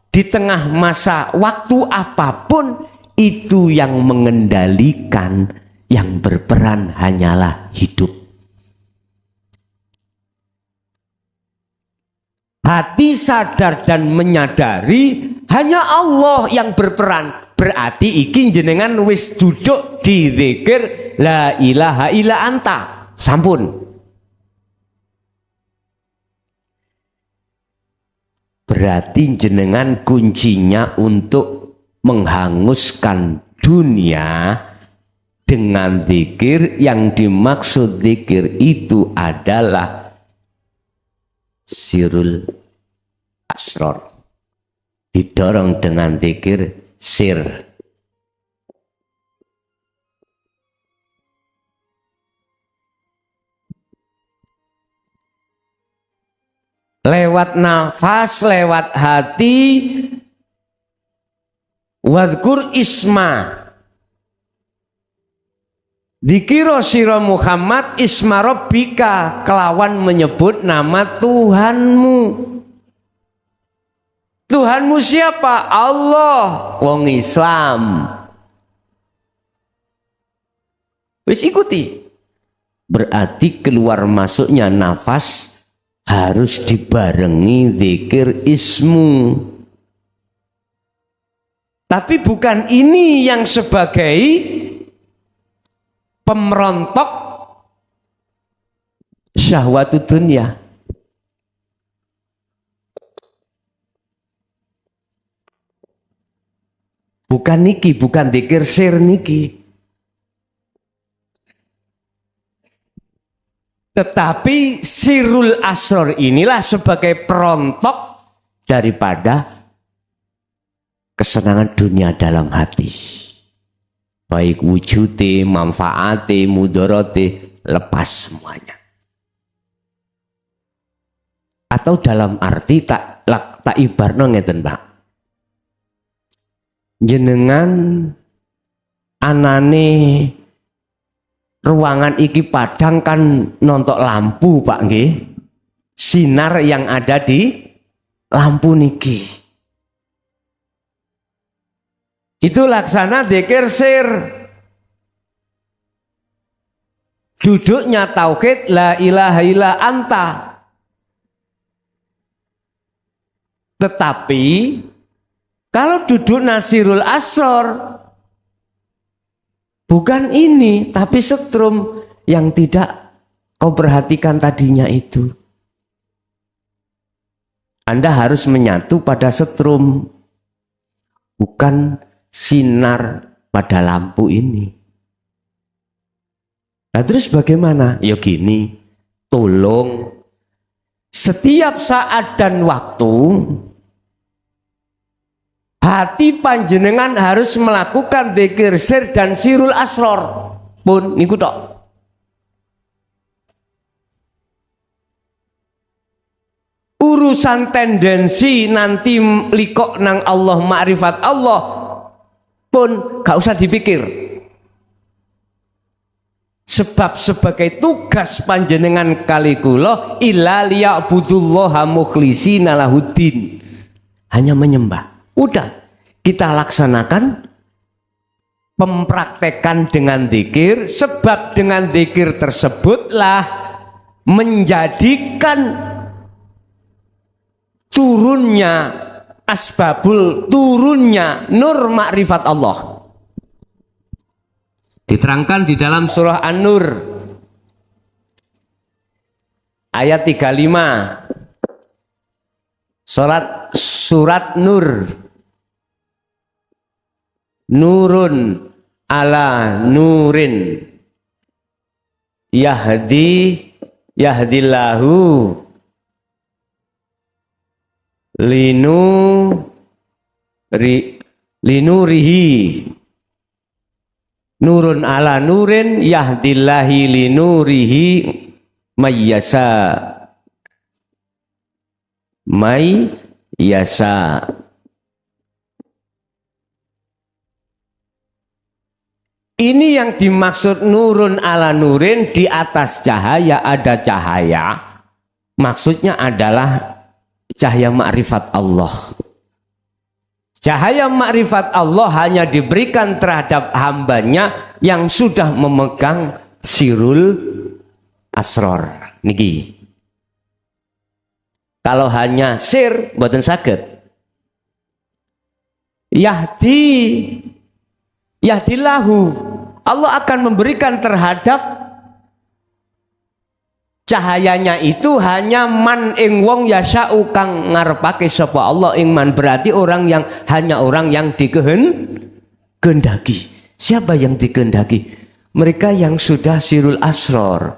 di tengah masa waktu apapun, itu yang mengendalikan, yang berperan hanyalah hidup. Hati sadar dan menyadari hanya Allah yang berperan. Berarti iki jenengan wis duduk di zikir la ilaha illa anta. Sampun. Berarti jenengan kuncinya untuk menghanguskan dunia dengan zikir. Yang dimaksud zikir itu adalah sirul asrar. Didorong dengan zikir sir. Lewat nafas, lewat hati, wadkur isma. Dikira sira Muhammad isma rabbika, kelawan menyebut nama Tuhanmu. Tuhanmu siapa? Allah. Wong Islam. Wis ikuti. Berarti keluar masuknya nafas harus dibarengi zikir ismu. Tapi bukan ini yang sebagai pemerontok syahwat dunia. Bukan niki, bukan zikir sir niki. Tetapi sirul asror inilah sebagai perontok daripada kesenangan dunia dalam hati. Baik wujudnya, manfaatnya, mudorote, lepas semuanya. Atau dalam arti tak ibarno ngeten Pak. Jenengan anane ruangan iki padang kan nontok lampu Pak nggih. Sinar yang ada di lampu niki. Itu laksana dzikir sir. Duduknya tauhid la ilaha illa anta. Tetapi kalau duduk nasirul asror, Bukan ini, tapi setrum yang tidak kau perhatikan tadinya itu. Anda harus menyatu pada setrum, bukan sinar pada lampu ini. Nah terus bagaimana? Ya gini, tolong setiap saat dan waktu hati panjenengan harus melakukan dzikir sir dan sirul asror. Pun niku tok. Urusan tendensi nanti likok nang Allah, ma'rifat Allah pun gak usah dipikir. Sebab sebagai tugas panjenengan kali kula illa liya'budullaha mukhlisina lahuddin, hanya menyembah. Udah kita laksanakan, mempraktekkan dengan dzikir, sebab dengan dzikir tersebutlah menjadikan turunnya asbabul turunnya nur makrifat Allah. Diterangkan di dalam surah An-Nur ayat 35. Surat Nur. Nurun ala nurin yahdillahu linurihi, nurun ala nurin yahdillahi linurihi mayyasa. Ini yang dimaksud nurun ala nurin, di atas cahaya ada cahaya. Maksudnya adalah cahaya makrifat Allah. Cahaya makrifat Allah hanya diberikan terhadap hambanya yang sudah memegang sirul asror. Niki. Kalau hanya sir, mboten saged. Yahdilahu. Allah akan memberikan terhadap cahayanya itu hanya man ing wong yasa'u kang ngarepake sapa Allah ing man, berarti orang yang hanya orang yang dikehendaki. Siapa yang dikehendaki? Mereka yang sudah sirul asror.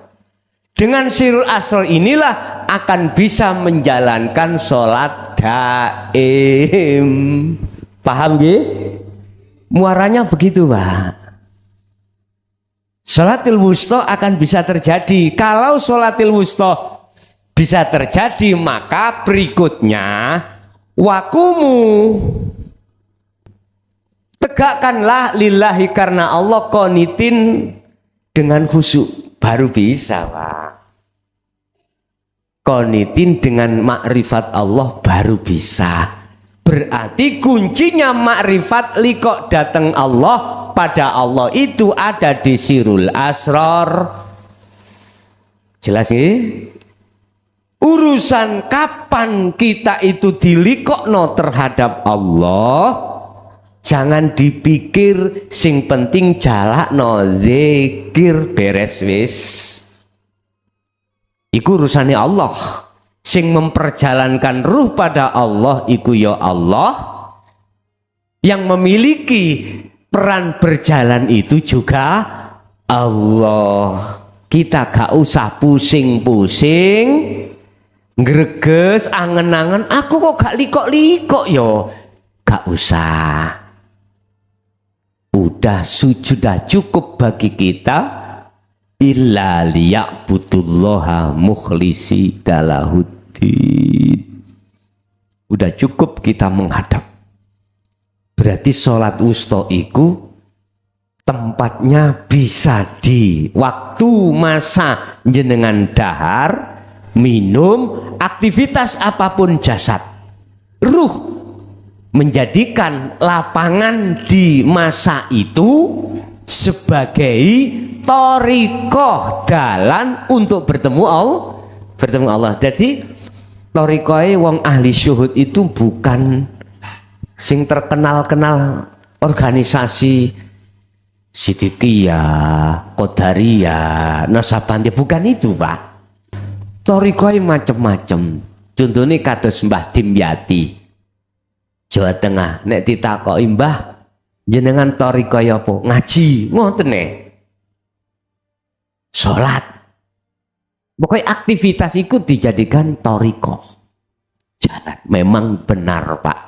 Dengan sirul asror inilah akan bisa menjalankan sholat daim. Paham nggih? Muaranya begitu, Pak. Sholatil wusta akan bisa terjadi. Kalau sholatil wusta bisa terjadi, maka berikutnya wakumu, tegakkanlah lillahi karena Allah, qanitin dengan khusyuk, baru bisa, Pak. Qanitin dengan makrifat Allah baru bisa. Berarti kuncinya makrifat likok datang Allah, pada Allah itu ada di sirul asror. Jelas nih? Urusan kapan kita itu dilikokno terhadap Allah, jangan dipikir, sing penting jalakno zikir, beres wis. Iku urusane Allah. Sing memperjalankan ruh pada Allah iku ya Allah. Yang memiliki peran berjalan itu juga Allah. Kita gak usah pusing-pusing, greges, angen-angen, aku kok gak likok-likok yo. Gak usah. Sudah cukup bagi kita. Illa liya'budullaha mukhlisi dalahuddin. Udah cukup kita menghadap. Berarti sholat wusta iku tempatnya bisa di waktu masa jenengan dahar, minum, aktivitas apapun jasad. Ruh menjadikan lapangan di masa itu sebagai thariqah, dalan untuk bertemu Allah. Jadi thariqahe wong ahli syuhud itu bukan sing terkenal organisasi Sidikiyah, Qadariyah, Nasabandiyah, bukan itu Pak. Thariqah macem-macem. Contohnya kados Mbah Dimyati Jawa Tengah, nek ditakoki Mbah jenengan thariqah apa? Ngaji, ngoten nek. Salat. Pokoknya aktivitas itu dijadikan thariqah. Jalan, memang benar Pak.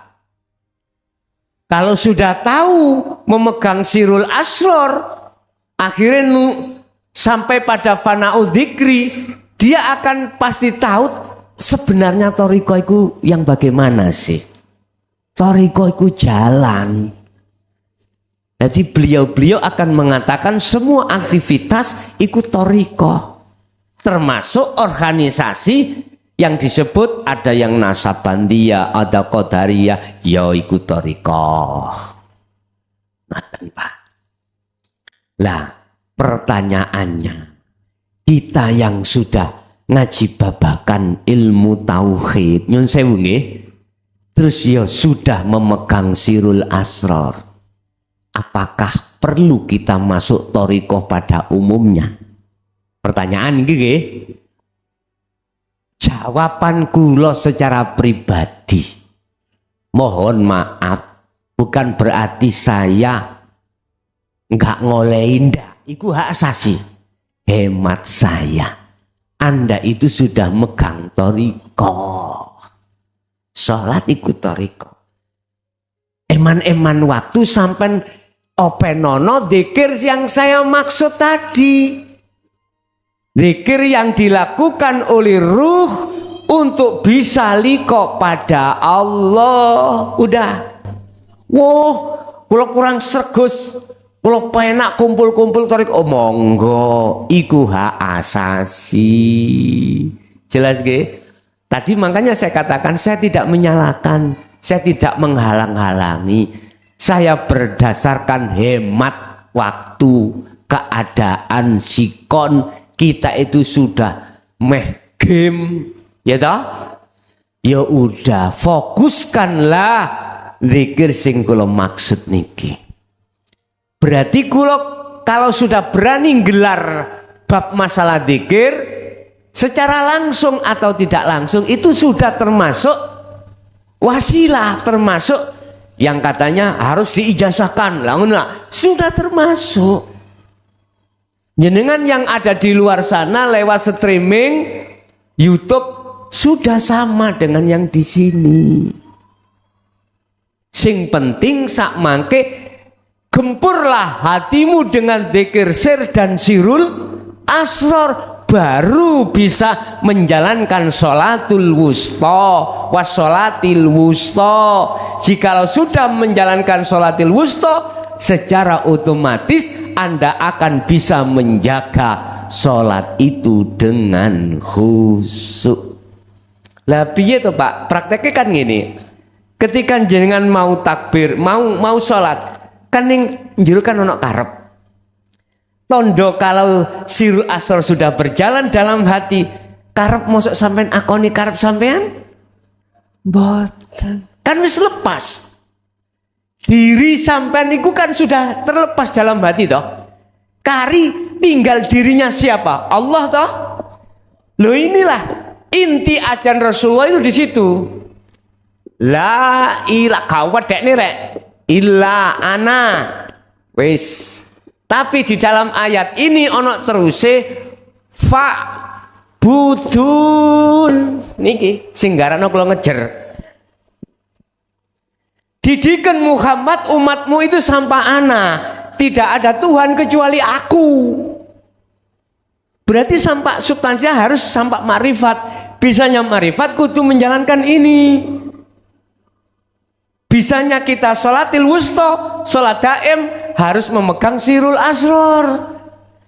Kalau sudah tahu memegang sirul asror, akhirnya sampai pada fana'u dzikri, dia akan pasti tahu sebenarnya thariqah itu yang bagaimana sih. Thariqah itu jalan. Jadi beliau-beliau akan mengatakan semua aktivitas ikut thariqah. Termasuk organisasi yang disebut ada yang Nasabandiyah, ada Qadariyah, ya ikut thariqah. Ngaten Pak. Lah, pertanyaannya, kita yang sudah ngaji babakan ilmu tauhid, nyun sewu nggih, terus ya sudah memegang sirul asror, apakah perlu kita masuk thariqah pada umumnya? Pertanyaan nggih. Jawaban kula secara pribadi, mohon maaf, bukan berarti saya nggak ngolehin dah. Itu hak asasi. Hemat saya, Anda itu sudah megang thariqah. Sholat ikut thariqah. Eman-eman waktu sampai openono dzikir yang saya maksud tadi. Zikir yang dilakukan oleh ruh untuk bisa liko pada Allah. Udah. Wah, kalau kurang sergus, kalau penak kumpul-kumpul tarik, oh monggo, iku hak asasi. Jelas gak? Tadi makanya saya katakan saya tidak menyalahkan, saya tidak menghalang-halangi. Saya berdasarkan hemat waktu, keadaan sikon. Kita itu sudah meh game, ya toh? Ya udah, fokuskanlah zikir sing kula maksud niki. Berarti kula kalau sudah berani gelar bab masalah zikir secara langsung atau tidak langsung itu sudah termasuk wasilah, termasuk yang katanya harus diijazahkan. Lah sudah termasuk. Jenengan yang ada di luar sana lewat streaming YouTube sudah sama dengan yang di sini. Sing penting sak mangke gempurlah hatimu dengan dzikir sir dan sirul asror, baru bisa menjalankan sholatul wusta wassolatil wusta. Jikalau sudah menjalankan sholatil wusta, secara otomatis Anda akan bisa menjaga sholat itu dengan khusyuk. Lah piye to Pak? Prakteknya kan gini. Ketika jenengan mau takbir, mau sholat, kan ning njero kan ono karep. Tondo kalau sirul asr sudah berjalan dalam hati, karep mosok sampean akoni karep sampean? Mboten. Kan wis lepas. Diri sampean itu kan sudah terlepas dalam hati toh. Kari tinggal dirinya siapa? Allah toh. Loh inilah inti ajaran Rasulullah itu di situ. La ilaha kawat dek nih rek. Illa ana. Wis. Tapi di dalam ayat ini ono teruse fa budun niki singgarano kula ngejer. Didikan Muhammad umatmu itu sampah ana, tidak ada Tuhan kecuali aku. Berarti sampah substansinya harus sampah makrifat. Bisanya makrifat kudu menjalankan ini. Bisanya kita sholatil wusta, sholat daim harus memegang sirul asror.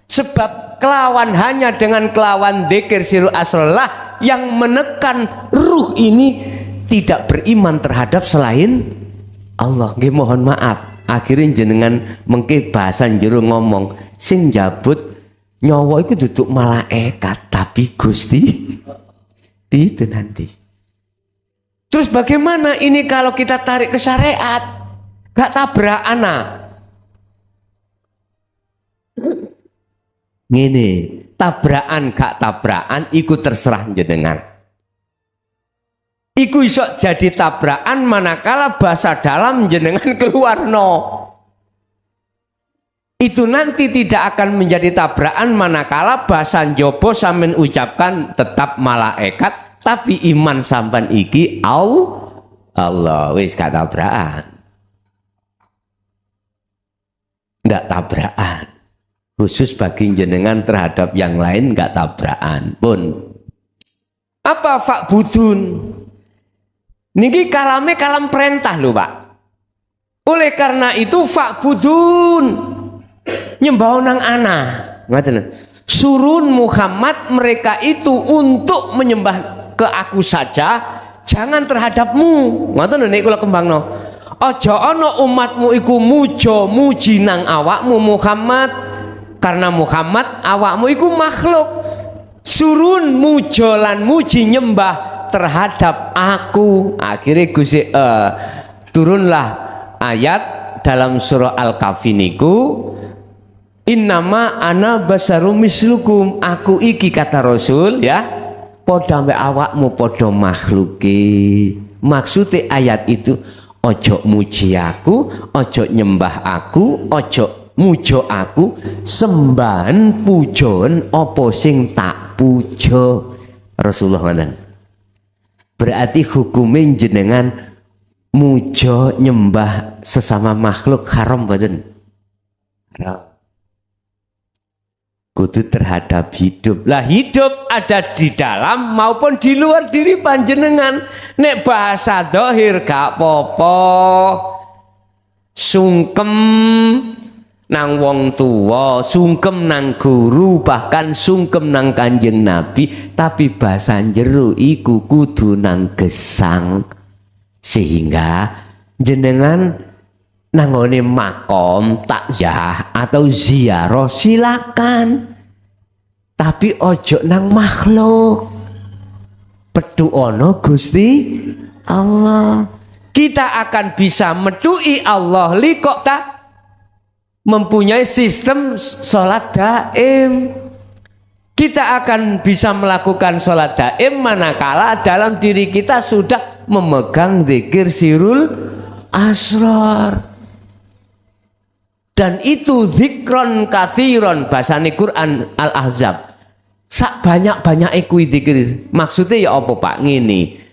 Sebab kelawan hanya dengan kelawan dzikir sirul asror lah yang menekan ruh ini tidak beriman terhadap selain Allah. Nggih mohon maaf, akhirnya jenengan mengke bahasan jero ngomong sing jabut nyawa itu duduk malaikat tapi Gusti itu nanti. Terus bagaimana ini kalau kita tarik ke syariat? Gak tabrak ana. ngene, tabrakan gak tabrakan iku terserah jenengan. Iku iso jadi tabrakan manakala bahasa dalam jenengan keluar no. Itu nanti tidak akan menjadi tabrakan manakala bahasa njobo sampean ucapkan tetap malaikat, tapi iman sampean iki Allah wis gak tabrakan. Nggak tabrakan. Khusus bagi jenengan terhadap yang lain nggak tabrakan pun. Apa fa'budun? Niki kalame kalam perintah lho Pak. Oleh karena itu fa'budun nyembah nang ana. Ngaten. Surun Muhammad mereka itu untuk menyembah ke aku saja, jangan terhadapmu. Ngoten nek kula kembangno. Aja ana umatmu iku muji nang awakmu Muhammad, karena Muhammad awakmu iku makhluk. Surun mujo lan muji nyembah terhadap aku. Akhirnya Gusti turunlah ayat dalam surah Al-Kahfi niku, innama ana basarum mislukum, aku iki kata Rasul ya, padha mbek awakmu padha makhluke. Maksudnya ayat itu ojo muji aku, ojo nyembah aku, ojo mujo aku, sembahan pujon opo sing tak pujo. Rasulullah ngandang. Berarti hukumin jenengan mujo nyembah sesama makhluk haram badan. Haram. Kudu terhadap hidup. Lah hidup ada di dalam maupun di luar diri panjenengan. Nek bahasa dohir gak popo. Sungkem nang wong tua, sungkem nang guru, bahkan sungkem nang Kanjeng Nabi, tapi bahasa jero iku kudu nang gesang. Sehingga jenengan nangone makom takziah atau ziarah silakan, tapi ojo nang makhluk. Pedu ono Gusti Allah. Kita akan bisa medui Allah likok tak mempunyai sistem sholat daim. Kita akan bisa melakukan sholat daim manakala dalam diri kita sudah memegang zikir sirul asrar. Dan itu zikron kathiron, bahasane Quran Al-Ahzab. Sak banyak-banyak kuwi zikir. Maksudnya ya apa Pak? Ngene.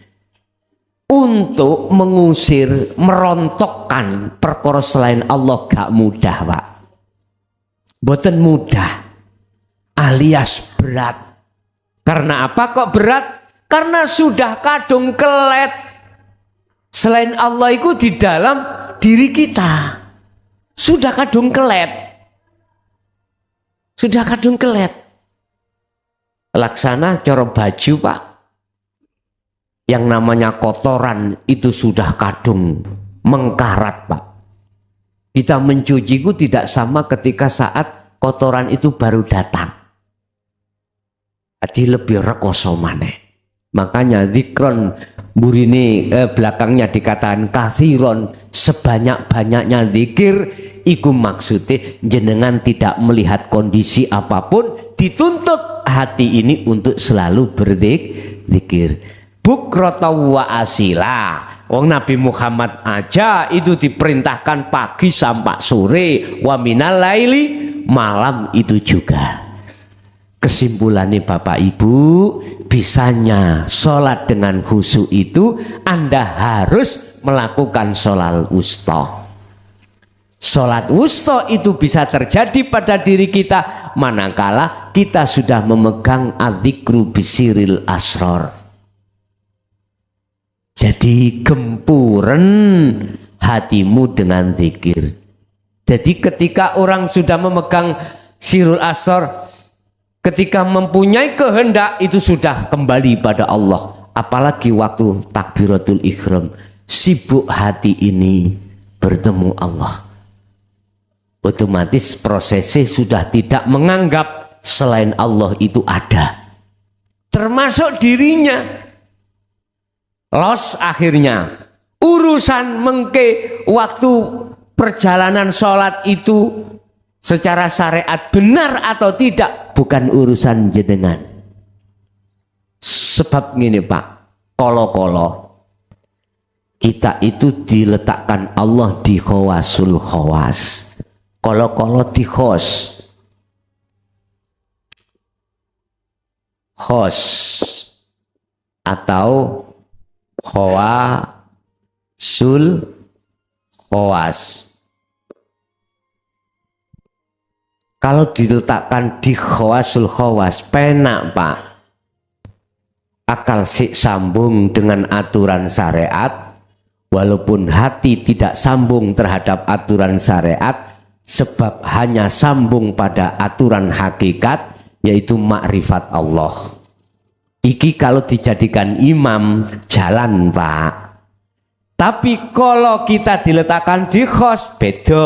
Untuk mengusir, merontokkan perkara selain Allah gak mudah Pak. Boten mudah, alias berat. Karena apa kok berat? Karena sudah kadung kelet. Selain Allah itu di dalam diri kita. Sudah kadung kelet. Sudah kadung kelet. Laksana cara baju Pak. Yang namanya kotoran itu sudah kadung mengkarat Pak. Kita mencuci itu tidak sama ketika saat kotoran itu baru datang. Jadi lebih rekoso maneh. Makanya zikron burine belakangnya dikatakan kathiron, sebanyak-banyaknya zikir. Iku maksudnya jenengan tidak melihat kondisi apapun, dituntut hati ini untuk selalu berzikir. Bukrata wa asila. Wong Nabi Muhammad aja itu diperintahkan pagi sampai sore, wa minal laili, malam itu juga. Kesimpulannya Bapak Ibu, bisanya sholat dengan khusyuk itu Anda harus melakukan sholat wusta. Sholat wusta itu bisa terjadi pada diri kita manakala kita sudah memegang adzikru bisiril asror. Jadi gempuren hatimu dengan zikir. Jadi ketika orang sudah memegang sirul asror, ketika mempunyai kehendak itu sudah kembali pada Allah. Apalagi waktu takbiratul ihram, sibuk hati ini bertemu Allah. Otomatis prosesnya sudah tidak menganggap selain Allah itu ada. Termasuk dirinya. Los akhirnya. Urusan mengke waktu perjalanan sholat itu secara syariat benar atau tidak bukan urusan jenengan. Sebab gini Pak, kolo-kolo kita itu diletakkan Allah di khawasul khawas. Kolo-kolo di khos atau khawasul khawas. Kalau diletakkan di khawasul khawas, penak Pak. Akal sambung dengan aturan syariat, walaupun hati tidak sambung terhadap aturan syariat, sebab hanya sambung pada aturan hakikat, yaitu makrifat Allah. Iki kalau dijadikan imam, jalan Pak. Tapi kalau kita diletakkan di khos, beda.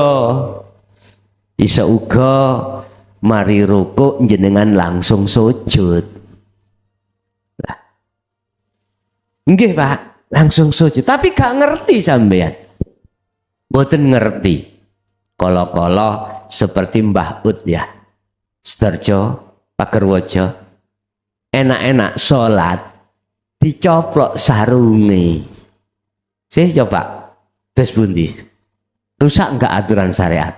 Isa uga mari rukuk jenengan langsung sujud. Lah. Nggih Pak, langsung sujud. Tapi gak ngerti sampean. Mboten ngerti. Kolo-kolo seperti Mbah Ut ya. Sedarjo, Pagerwojo. Enak-enak sholat dicoplok sarunge. Sih coba. Terus bundi. Rusak enggak aturan syariat?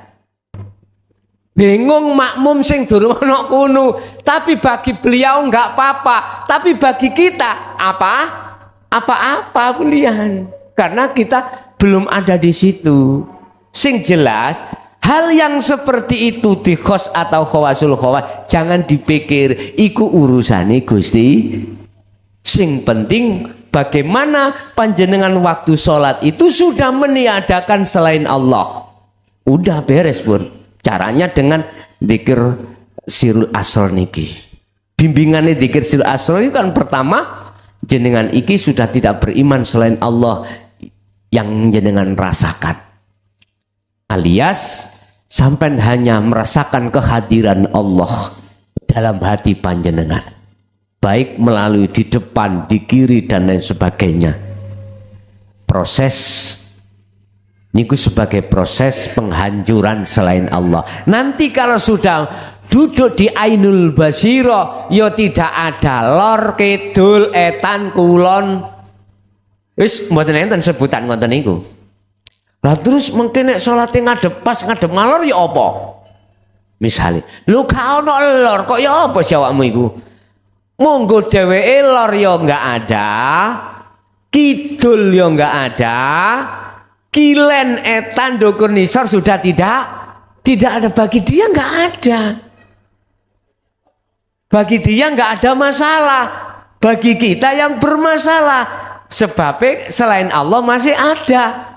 Bingung makmum sing durung ana kuno, tapi bagi beliau enggak apa-apa, tapi bagi kita apa-apa belian, karena kita belum ada di situ. Sing jelas hal yang seperti itu di khos atau khawasul khawas jangan dipikir iku urusane Gusti. Sing penting bagaimana panjenengan waktu sholat itu sudah meniadakan selain Allah. Udah beres pun. Caranya dengan dzikir sirul asr niki. Bimbingannya dzikir sirul asr itu kan pertama jenengan iki sudah tidak beriman selain Allah yang jenengan rasakan. Alias sampai hanya merasakan kehadiran Allah dalam hati panjenengan. Baik melalui di depan, di kiri dan lain sebagainya. Proses niku sebagai proses penghancuran selain Allah. Nanti kalau sudah duduk di Ainul Basiro, yo tidak ada lor, kidul, etan, kulon. Wis mboten enten sebutan ngoten niku. Lah terus mungkin nek salate ngadep pas ngadep ngalor ya apa? Misale, lho gak ono lor kok ya apa sih awakmu iku? Monggo dheweke lor ya enggak ada, kidul ya enggak ada. Kilen etan dukur nisor sudah tidak ada, bagi dia nggak ada, bagi dia nggak ada masalah, bagi kita yang bermasalah sebab selain Allah masih ada.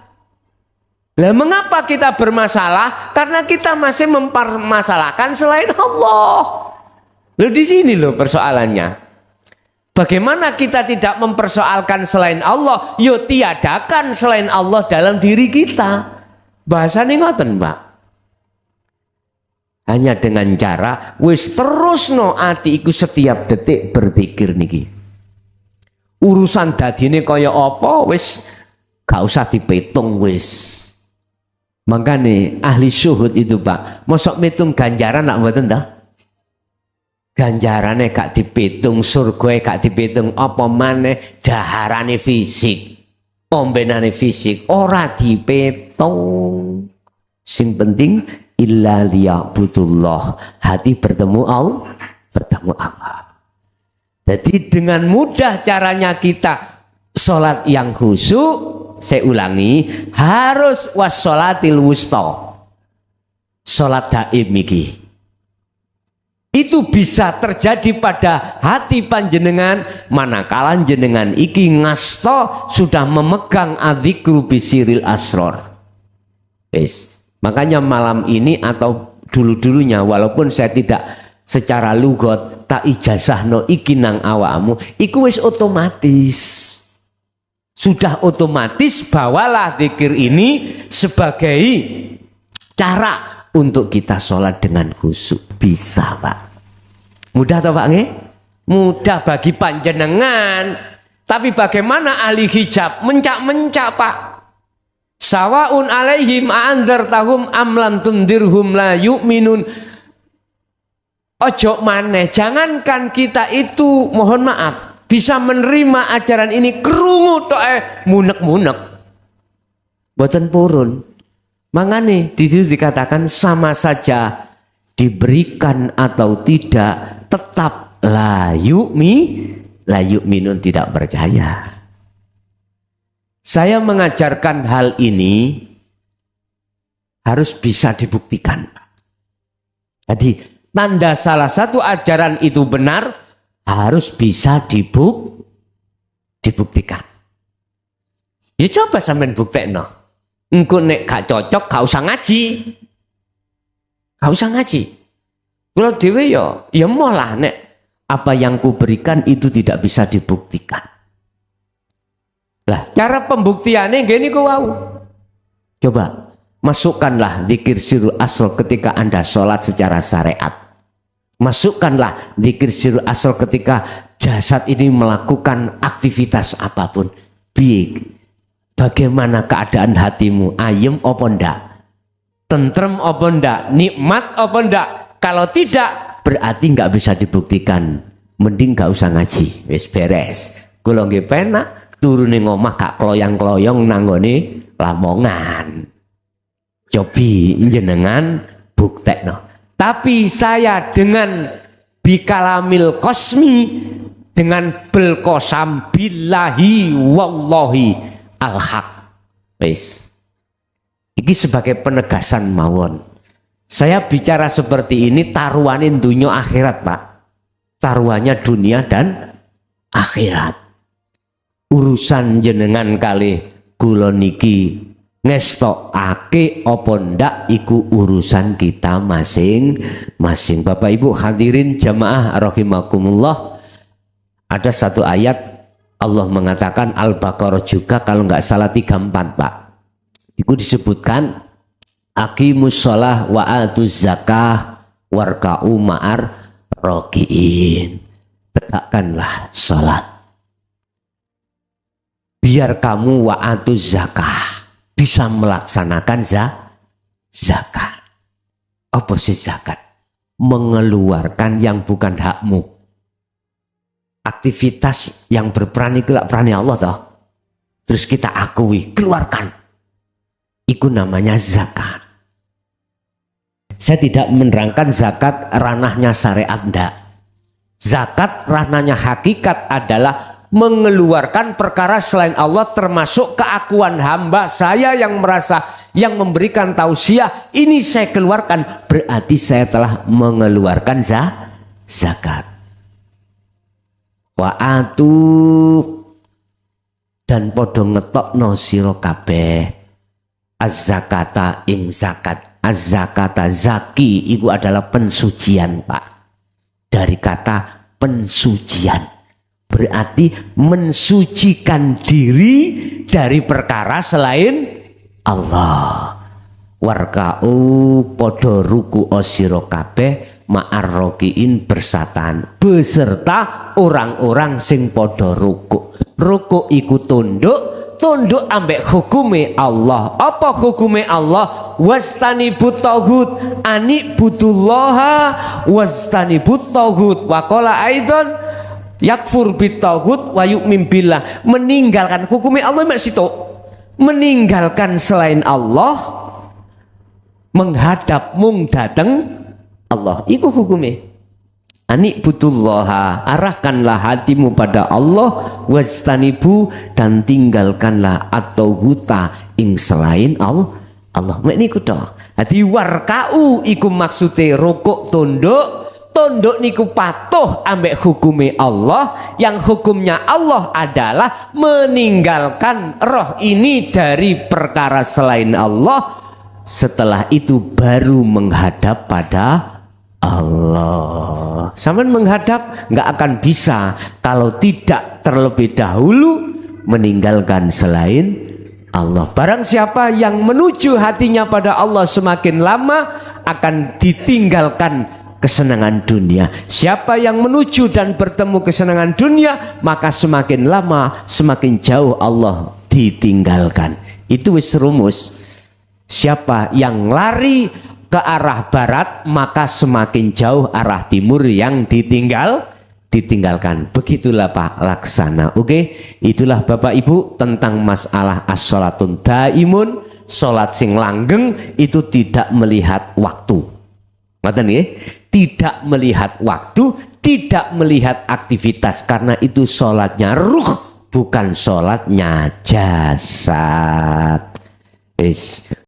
Lah mengapa kita bermasalah? Karena kita masih mempermasalahkan selain Allah. Loh di sini loh persoalannya. Bagaimana kita tidak mempersoalkan selain Allah? Yo tiadakan selain Allah dalam diri kita. Bahasane ngoten, Pak. Hanya dengan cara wis terusno ati iku setiap detik berzikir niki. Urusan dadine kaya apa wis gak usah dipetung wis. Makanya ahli syuhud itu Pak, mosok mitung ganjaran nak mboten ta? Ganjarane gak dipitung, surga gak dipitung, apa maneh daharane fisik, ombenane fisik ora dipitung. Sing penting illa liya'budullah, hati bertemu Allah. Jadi dengan mudah caranya kita sholat yang khusyuk. Saya ulangi, harus wassolatil wusta, sholat daim iki. Itu bisa terjadi pada hati panjenengan manakala jenengan iki ngasto sudah memegang adzikru bisiril asror. Makanya malam ini atau dulu-dulunya walaupun saya tidak secara lugot tak ijazahno iki nang awakmu, iku wis otomatis. Sudah otomatis bawalah zikir ini sebagai cara untuk kita sholat dengan khusyuk. Bisa Pak. Mudah atau Pak nggih? Mudah bagi panjenengan. Tapi bagaimana ahli hijab? Mencak-mencak Pak. Sawaun alaihim a'andzartahum am lam tundirhum la yu'minun. Ojo maneh, jangankan kita itu mohon maaf bisa menerima ajaran ini krungu tok munek-munek. Boten purun. Mangane di situ dikatakan sama saja diberikan atau tidak tetap la yu'minun, tidak percaya. Saya mengajarkan hal ini harus bisa dibuktikan. Jadi tanda salah satu ajaran itu benar harus bisa dibuktikan. Ya coba sampean buktekno. Engko nek gak cocok gak usah ngaji. Gak usah ngaji. Kalau dhewe ya malah nek apa yang kuberikan itu tidak bisa dibuktikan. Lah, cara pembuktiannya gini ku wau. Coba masukkanlah zikir sirrul asrar ketika Anda sholat secara syariat. Masukkanlah zikir sirrul asrar ketika jasad ini melakukan aktivitas apapun. Bagaimana keadaan hatimu? Ayem apa ndak? Tentrem apa ndak? Nikmat apa ndak? Kalau tidak berarti nggak bisa dibuktikan. Mending nggak usah ngaji. Wis beres. Kula nggih penak turune ngomah gak kloyang-kloyong nanggone lamongan. Cobi jenengan buktekno. Tapi saya dengan bikalamil kosmi, dengan belkosam billahi wallahi al-haq. Wis. Iki sebagai penegasan mawon. Saya bicara seperti ini taruhanin dunia akhirat, Pak. Taruhannya dunia dan akhirat. Urusan jenengan kali kula niki ngestokake apa ndak iku urusan kita masing-masing. Bapak Ibu hadirin jamaah rahimakumullah. Ada satu ayat Allah mengatakan Al-Baqarah juga kalau nggak salah 34, Pak. Itu disebutkan aqimus shalah wa atuz zakah warka'u ma'ar rakiin. Tegakkanlah salat. Biar kamu wa atuz zakah bisa melaksanakan zakat. Apa sih zakat? Mengeluarkan yang bukan hakmu. Aktivitas yang berperan itu perannya Allah toh. Terus kita akui, keluarkan. Itu namanya zakat. Saya tidak menerangkan zakat ranahnya syariat, enggak. Zakat ranahnya hakikat adalah mengeluarkan perkara selain Allah, termasuk keakuan hamba saya yang merasa, yang memberikan tausiah, ini saya keluarkan, berarti saya telah mengeluarkan zakat. Wa'atu dan podo ngetokno sira kabeh az-zakata ing zakat. Az-zakata zaki itu adalah pensucian, Pak. Dari kata pensucian berarti mensucikan diri dari perkara selain Allah. Warka'u podo ruku sira kabeh ma'arrokiin bersatan beserta orang-orang sing podo ruku. Ruku iku tunduk ambek hukume Allah. Apa hukume Allah? Wastanibut tauhid, ani butullaha wastanibut tauhid. Wa qala aidan yakfur bit tauhid wa yu'min billah. Meninggalkan hukume Allah mek situ. Meninggalkan selain Allah, menghadap mung dateng Allah, itu hukumnya. Anik butullaha, arahkanlah hatimu pada Allah, wastanibu dan tinggalkanlah atau huta ing selain Allah. Mek niku toh. Hati warkau iku maksude rukuk tunduk niku patuh ambek hukume Allah, yang hukumnya Allah adalah meninggalkan roh ini dari perkara selain Allah. Setelah itu baru menghadap pada Allah. Sampai menghadap nggak akan bisa kalau tidak terlebih dahulu meninggalkan selain Allah. Barang siapa yang menuju hatinya pada Allah semakin lama akan ditinggalkan kesenangan dunia. Siapa yang menuju dan bertemu kesenangan dunia, maka semakin lama semakin jauh Allah ditinggalkan. Itu wis rumus. Siapa yang lari ke arah barat, maka semakin jauh arah timur yang ditinggalkan. Begitulah Pak Laksana. Oke, itulah Bapak Ibu tentang masalah as-sholatun daimun, sholat sing langgeng itu tidak melihat waktu. Ngoten nggih? Tidak melihat waktu, tidak melihat aktivitas, karena itu sholatnya ruh, bukan sholatnya jasad.